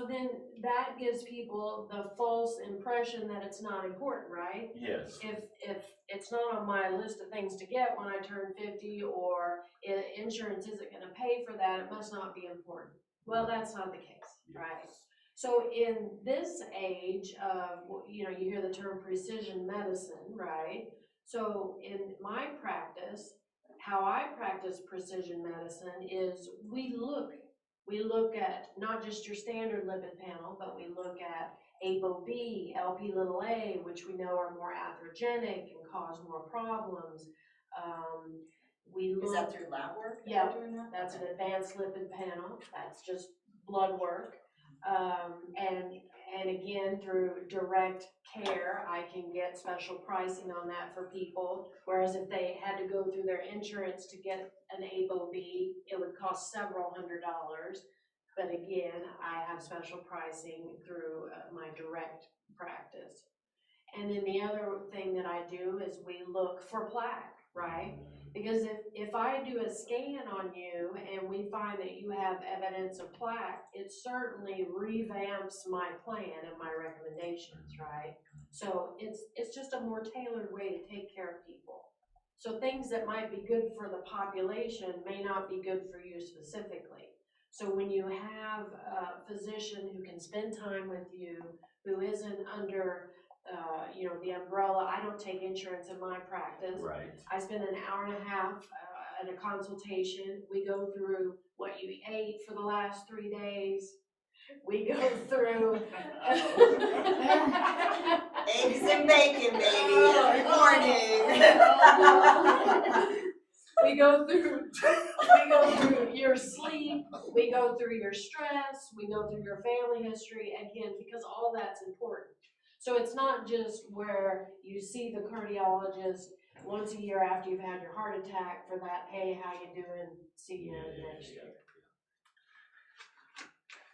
then that gives people the false impression that it's not important, right? Yes. If it's not on my list of things to get when I turn 50, or insurance isn't going to pay for that, it must not be important. Well, that's not the case, right? So in this age of, you hear the term precision medicine, right? So in my practice, how I practice precision medicine is we look at not just your standard lipid panel, but we look at ApoB, Lp(a), which we know are more atherogenic and cause more problems. Is that through lab work? Yeah, that's an advanced lipid panel. That's just blood work. And again, through direct care, I can get special pricing on that for people. Whereas if they had to go through their insurance to get an ApoB, it would cost several $100s. But again, I have special pricing through my direct practice. And then the other thing that I do is we look for plaque, right? Because if I do a scan on you and we find that you have evidence of plaque, it certainly revamps my plan and my recommendations, right? So it's just a more tailored way to take care of people. So things that might be good for the population may not be good for you specifically. So when you have a physician who can spend time with you, who isn't under the umbrella, I don't take insurance in my practice. Right. I spend an hour and a half at a consultation. We go through what you ate for the last 3 days. We go through Eggs and bacon, baby, every morning. We go through your sleep, we go through your stress, we go through your family history, again, because all that's important. So it's not just where you see the cardiologist once a year after you've had your heart attack for that, hey, how you doing, see you next year.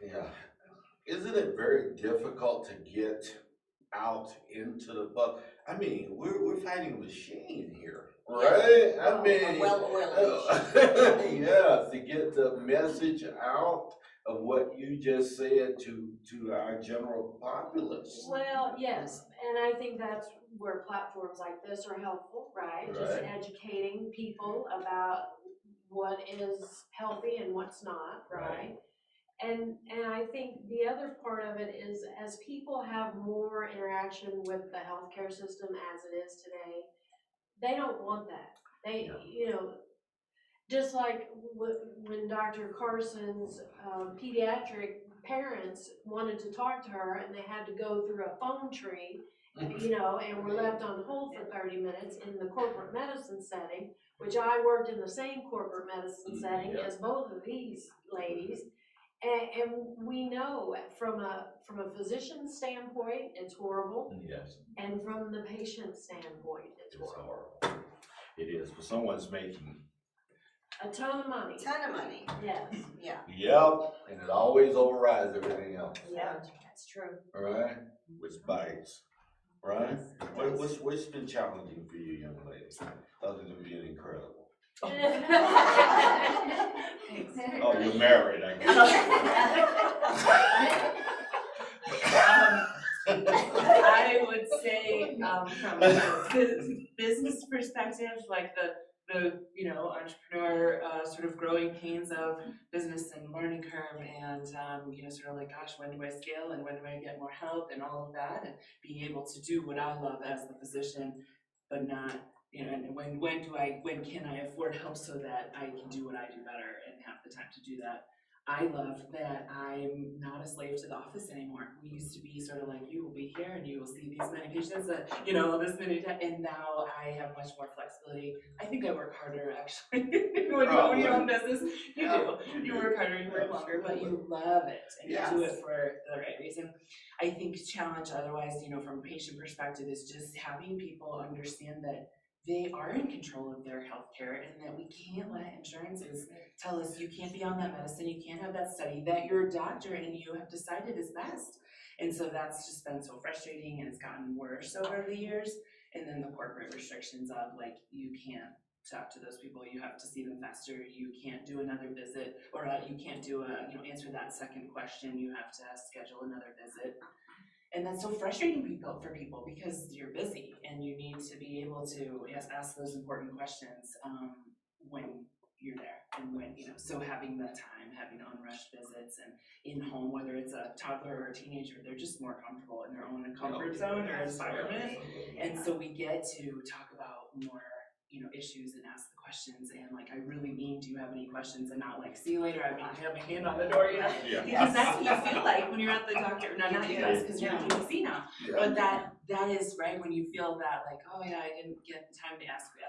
Yeah. Isn't it very difficult to get out into the public? I mean, we're fighting a machine here, right? I mean, yeah, to get the message out of what you just said to our general populace. Well, yes, and I think that's where platforms like this are helpful, right? Just educating people about what is healthy and what's not, right? And I think the other part of it is, as people have more interaction with the healthcare system as it is today, they don't want that. They, just like when Dr. Carson's pediatric parents wanted to talk to her and they had to go through a phone tree, and were left on hold for 30 minutes in the corporate medicine setting, which I worked in the same corporate medicine setting as both of these ladies. And we know from a physician standpoint, it's horrible. Yes. And from the patient standpoint, it's horrible. It is, but someone's making a ton of money. Yes. Yeah. Yep, and it always overrides everything else. Yeah, that's true. All right, which bites, right? What's been challenging for you, young lady, other than being incredible? Oh, you're married, I guess. I would say from a business perspective, like the the entrepreneur sort of growing pains of business and learning curve, and sort of like, gosh, when do I scale and when do I get more help and all of that, and being able to do what I love as the physician, but not, and when can I afford help so that I can do what I do better and have the time to do that. I love that I'm not a slave to the office anymore. We used to be sort of like, you will be here and you will see these many patients, this many times, and now I have much more flexibility. I think I work harder actually. when you own business, you do. You work harder, you work longer, but you love it and you do it for the right reason. I think challenge otherwise, from a patient perspective, is just having people understand that they are in control of their healthcare and that we can't let insurances tell us you can't be on that medicine, you can't have that study, that your doctor and you have decided is best. And so that's just been so frustrating, and it's gotten worse over the years. And then the corporate restrictions of like, you can't talk to those people, you have to see them faster, you can't do another visit, or you can't do answer that second question, you have to schedule another visit. And that's so frustrating for people because you're busy and you need to be able to ask those important questions when you're there, and when, so having the time, having unrushed visits and in home, whether it's a toddler or a teenager, they're just more comfortable in their own comfort zone or environment. And so we get to talk about more issues and ask the questions, and like, I really mean, do you have any questions, and not like, see you later, I have my hand on the door, because that's what you feel like when you're at the doctor. No, not you guys, because you're in DVC now. But that is right, when you feel that like, oh yeah, I didn't get the time to ask the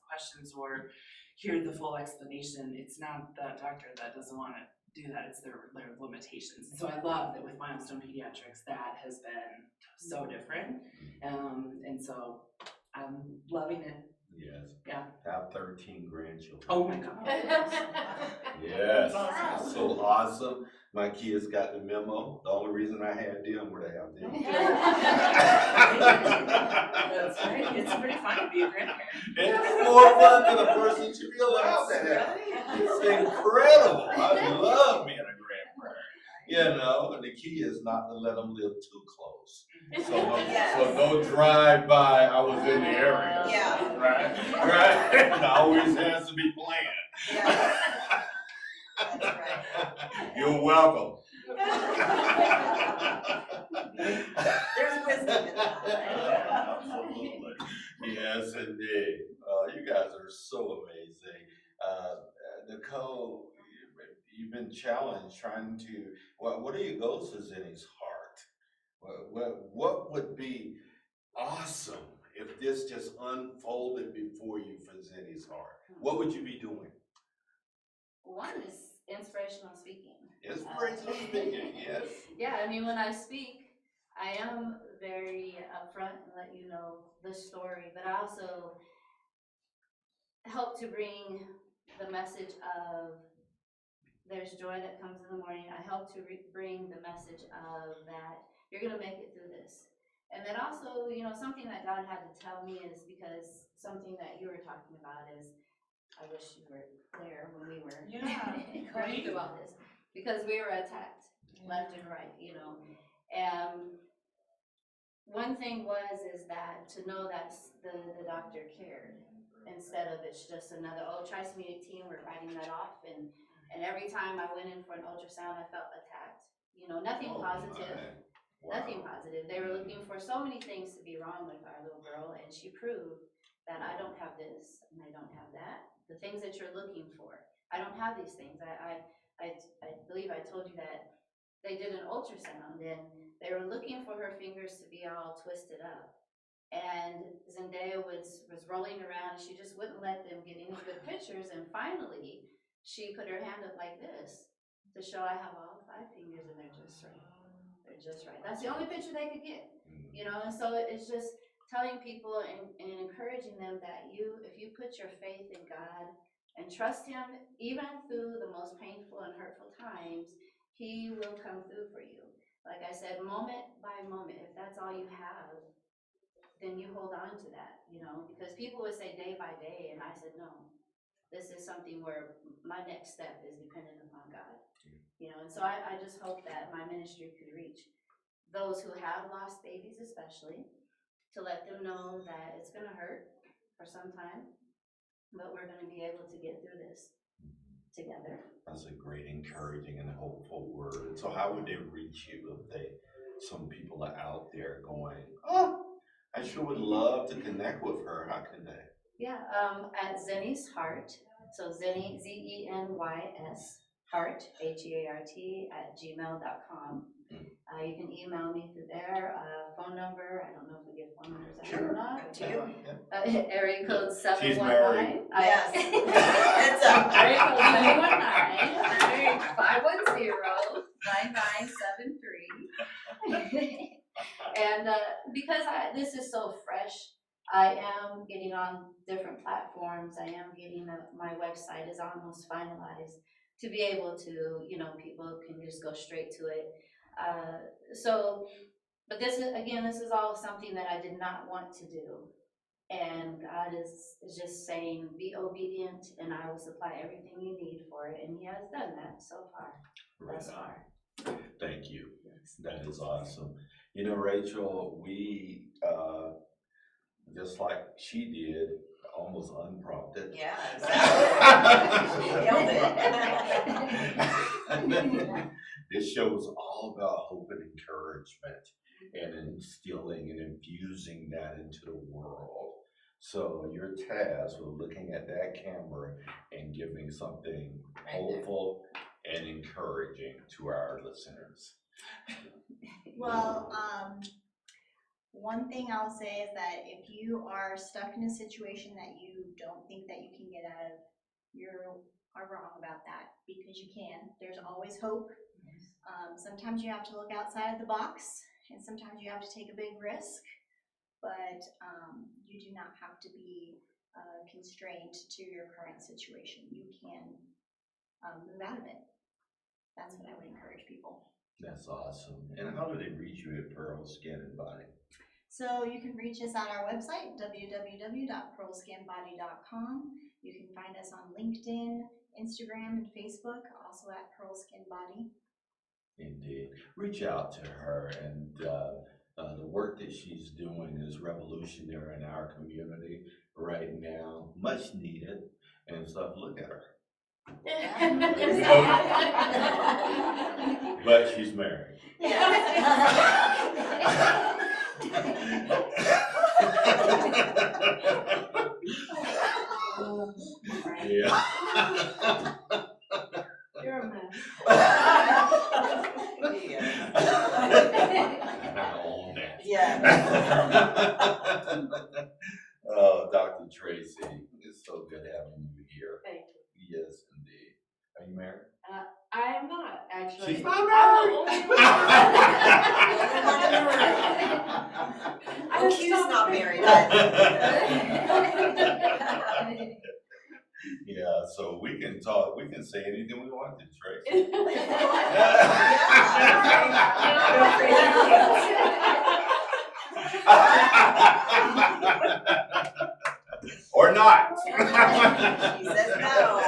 questions or hear the full explanation. It's not the doctor that doesn't want to do that, it's their limitations. So I love that with Milestone Pediatrics, that has been so different, and so I'm loving it. Yes. Yeah. I have 13 grandchildren. Oh my God. Yes. It's so awesome. My kids got the memo. The only reason I had them were to have them. That's right. It's pretty fun to be a grandparent. It's more fun than a person should be allowed to have. It's incredible. I love being a grandparent. And the key is not to let them live too close. So no drive-by, I was in the area. Yeah. Right? It always has to be planned. Yeah. That's right. You're welcome. There's wisdom in that. Absolutely. Yes, indeed. You guys are so amazing. Nicole, you've been challenged trying to, what are your goals for Zenny's heart? What would be awesome if this just unfolded before you for Zenny's heart? What would you be doing? One is inspirational speaking. Inspirational speaking, yes. Yeah, I mean, when I speak, I am very upfront and let you know the story, but I also help to bring the message of there's joy that comes in the morning. I help to bring the message of that you're going to make it through this. And then also, something that God had to tell me is, because something that you were talking about is, I wish you were there when we were going through all this, because we were attacked left and right, And one thing is that to know that the doctor cared, instead of it's just another, trisomy 18, we're writing that off. And every time I went in for an ultrasound, I felt attacked. Nothing positive. Wow. Nothing positive. They were looking for so many things to be wrong with our little girl, and she proved that I don't have this and I don't have that. The things that you're looking for, I don't have these things. I believe I told you that they did an ultrasound and they were looking for her fingers to be all twisted up. And Zendaya was rolling around, and she just wouldn't let them get any good pictures. And finally, she put her hand up like this to show I have all 5 fingers and they're just right. They're just right. That's the only picture they could get, And so it's just telling people and encouraging them that if you put your faith in God and trust Him, even through the most painful and hurtful times, He will come through for you. Like I said, moment by moment, if that's all you have, then you hold on to that, because people would say day by day, and I said, no, this is something where my next step is dependent upon God, and so I just hope that my ministry could reach those who have lost babies, especially, to let them know that it's going to hurt for some time, but we're gonna be able to get through this together. That's a great, encouraging, and hopeful word. So how would they reach you if some people are out there going, oh, I sure would love to connect with her. How can they? Yeah, at Zenny's Heart, so Zenny, Zenys, Heart, HEART, @gmail.com. You can email me through there, phone number, I don't know if we get phone numbers out or not. Area code 719. She's married. Yes. It's area code 719-510-9973. And because this is so fresh, I am getting on different platforms. I am getting, my website is almost finalized to be able to, people can just go straight to it. But this is all something that I did not want to do. And God is just saying, be obedient and I will supply everything you need for it. And he has done that so far, thus far. Thank you. Yes. That is awesome. Rachael, we, just like she did, almost unprompted. Yeah, exactly. This show is all about hope and encouragement and instilling and infusing that into the world. So your task with looking at that camera and giving something hopeful and encouraging to our listeners. Well, one thing I'll say is that if you are stuck in a situation that you don't think that you can get out of, you are wrong about that, because you can. There's always hope. Sometimes you have to look outside of the box, and sometimes you have to take a big risk, but you do not have to be constrained to your current situation. You can move out of it. That's what I would encourage people. That's awesome. And how do they reach you at Pearl Skin and Body? So you can reach us at our website, www.pearlskinbody.com. You can find us on LinkedIn, Instagram, and Facebook, also at Pearl Skin Body. Indeed. Reach out to her, and the work that she's doing is revolutionary in our community right now, much needed, and stuff. Look at her. But she's married. Yeah. You're a mess. I own that. Yeah. Oh, Dr. Tracy, it's so good having you here. Thank you. Yes, indeed. Are you married? I am not, actually. She's not I'm married. the only one. Oh, Q's not married. Yeah, so we can talk, we can say anything we want to, Tracy. Or not. She says no.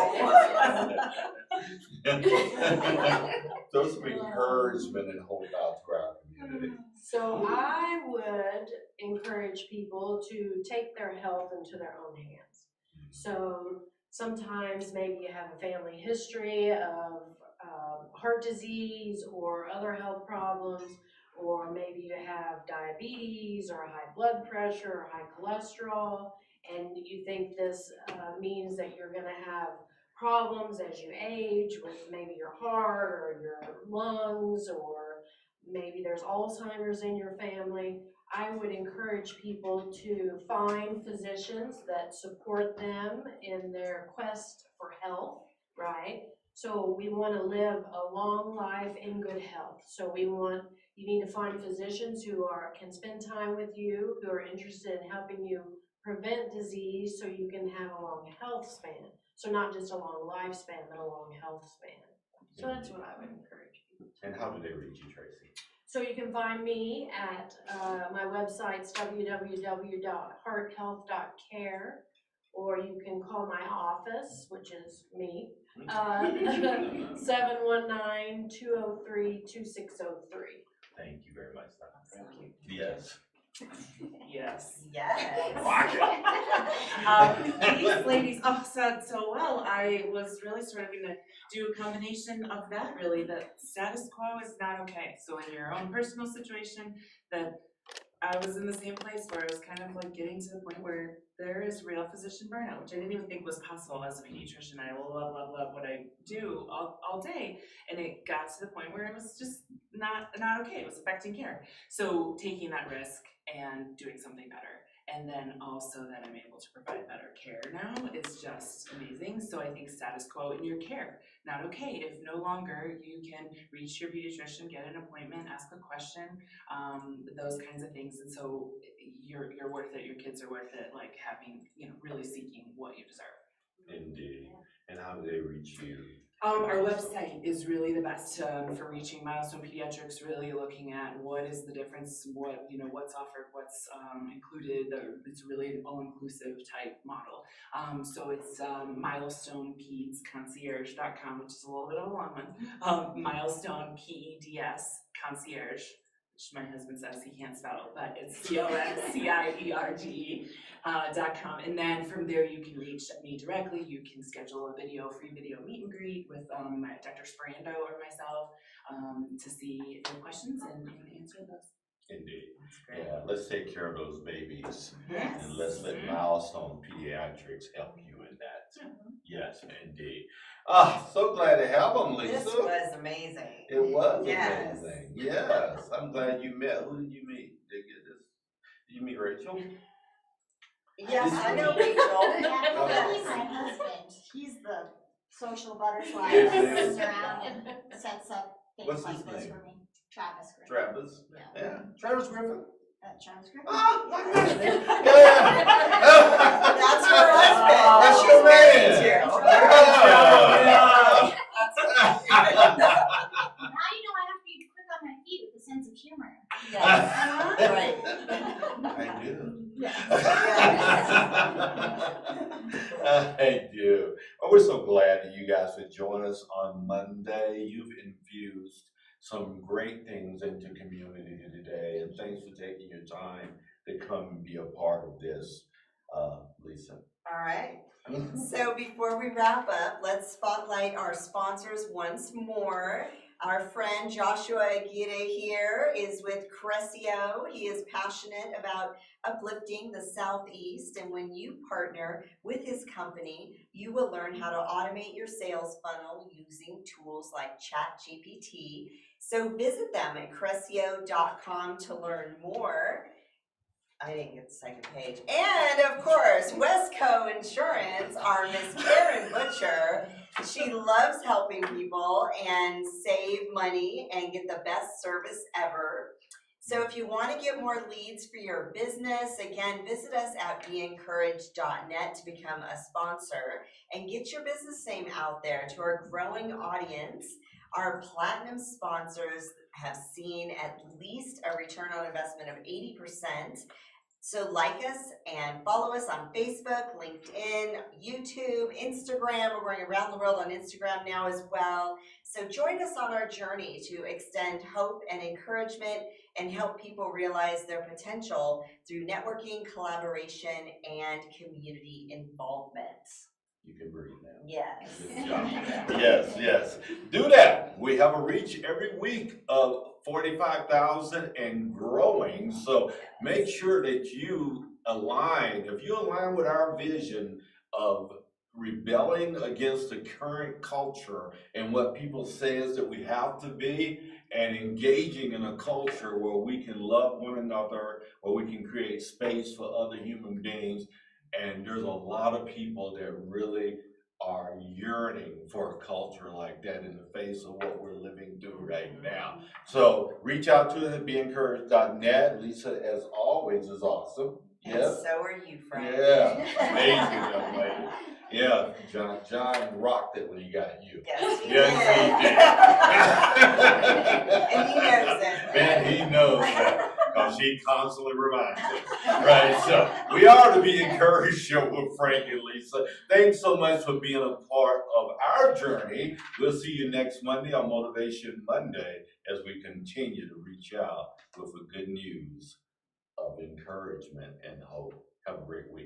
Those some encouragement and hope out to our community. So I would encourage people to take their health into their own hands. So sometimes maybe you have a family history of heart disease or other health problems, or maybe you have diabetes or high blood pressure or high cholesterol, and you think this means that you're going to have problems as you age with maybe your heart or your lungs, or maybe there's Alzheimer's in your family. I would encourage people to find physicians that support them in their quest for health, right? So we want to live a long life in good health. So you need to find physicians who can spend time with you, who are interested in helping you prevent disease so you can have a long health span. So not just a long lifespan, but a long health span. So that's what I would encourage people. And how do they reach you, Tracy? So you can find me at my website's www.hearthealth.care, or you can call my office, which is me, 719-203-2603. Thank you very much, Dr. Thank you. Yes. Yes. Yes. Rock it. These ladies all said so well. I was really sort of gonna do a combination of that, really, that status quo is not okay. So in your own personal situation, that I was in the same place where I was kind of like getting to the point where there is real physician burnout, which I didn't even think was possible as a pediatrician. I love what I do all day. And it got to the point where it was just not okay. It was affecting care. So taking that risk and doing something better. And then also that I'm able to provide better care now is just amazing. So I think status quo in your care, not okay. If no longer you can reach your pediatrician, get an appointment, ask a question, those kinds of things. And so you're worth it, your kids are worth it, like having, really seeking what you deserve. Indeed. And how do they reach you? Our website is really the best for reaching Milestone Pediatrics, really looking at what is the difference, what's offered, what's included. It's really an all-inclusive type model. So it's milestonepedsconcierge.com, which is a little bit of a long one. Milestone PEDS concierge, which my husband says he can't spell, but it's CONCIERGE.com. And then from there you can reach me directly. You can schedule a free video meet and greet with my Dr. Sperando or myself to see your questions and answer those. Indeed. Yeah, let's take care of those babies. Yes. And let's let Milestone Pediatrics help you in that. Yes, indeed. So glad to have them, Lisa. This was amazing. It was Yes. amazing. Yes. I'm glad you met. Who did you meet? Did you meet Rachael? Yes, I know Rachel. Yeah, he's my husband. He's the social butterfly Yes, that yes. goes around and sets up things What's like his this name? for me. Travis Griffin. Travis? Yeah. Yeah. Travis Griffin? Travis Griffin. Ah, my Yeah. goodness. Yeah. That's her husband. That's She's your married man. to. Yeah. Now you know I have to be quick on my feet with a sense of humor. Yes. Right. I do. Yes. I do. Oh, we're so glad that you guys would join us on Monday. You've infused some great things into community today, and thanks for taking your time to come and be a part of this, Lisa. All right. So before we wrap up, let's spotlight our sponsors once more. Our friend Joshua Aguirre here is with Crescio. He is passionate about uplifting the Southeast, and when you partner with his company, you will learn how to automate your sales funnel using tools like ChatGPT. So visit them at Crescio.com to learn more. I didn't get the second page. And of course, Westco Insurance, our Miss Karen Butcher. She loves helping people and save money and get the best service ever. So if you want to get more leads for your business, again, visit us at beencouraged.net to become a sponsor and get your business name out there to our growing audience. Our platinum sponsors have seen at least a return on investment of 80%. So like us and follow us on Facebook, LinkedIn, YouTube, Instagram. We're going around the world on Instagram now as well. So join us on our journey to extend hope and encouragement and help people realize their potential through networking, collaboration, and community involvement. You can breathe now. Yes. Good job. Yes, yes. Do that. We have a reach every week of 45,000 and growing. So make sure that you align. If you align with our vision of rebelling against the current culture and what people say is that we have to be, and engaging in a culture where we can love one another, where we can create space for other human beings. And there's a lot of people that really are yearning for a culture like that in the face of what we're living through right now. So reach out to us at beencouraged.net. Lisa, as always, is awesome. And Yes. so are you, Frank. Yeah, amazing young lady. Yeah, John rocked it when he got you. Yes, he Yes, did. And he knows it. And he knows that, because she constantly reminds us. Right, so we are to be encouraged show with Frank and Lisa. Thanks so much for being a part of our journey. We'll see you next Monday on Motivation Monday as we continue to reach out with the good news of encouragement and hope. Have a great week.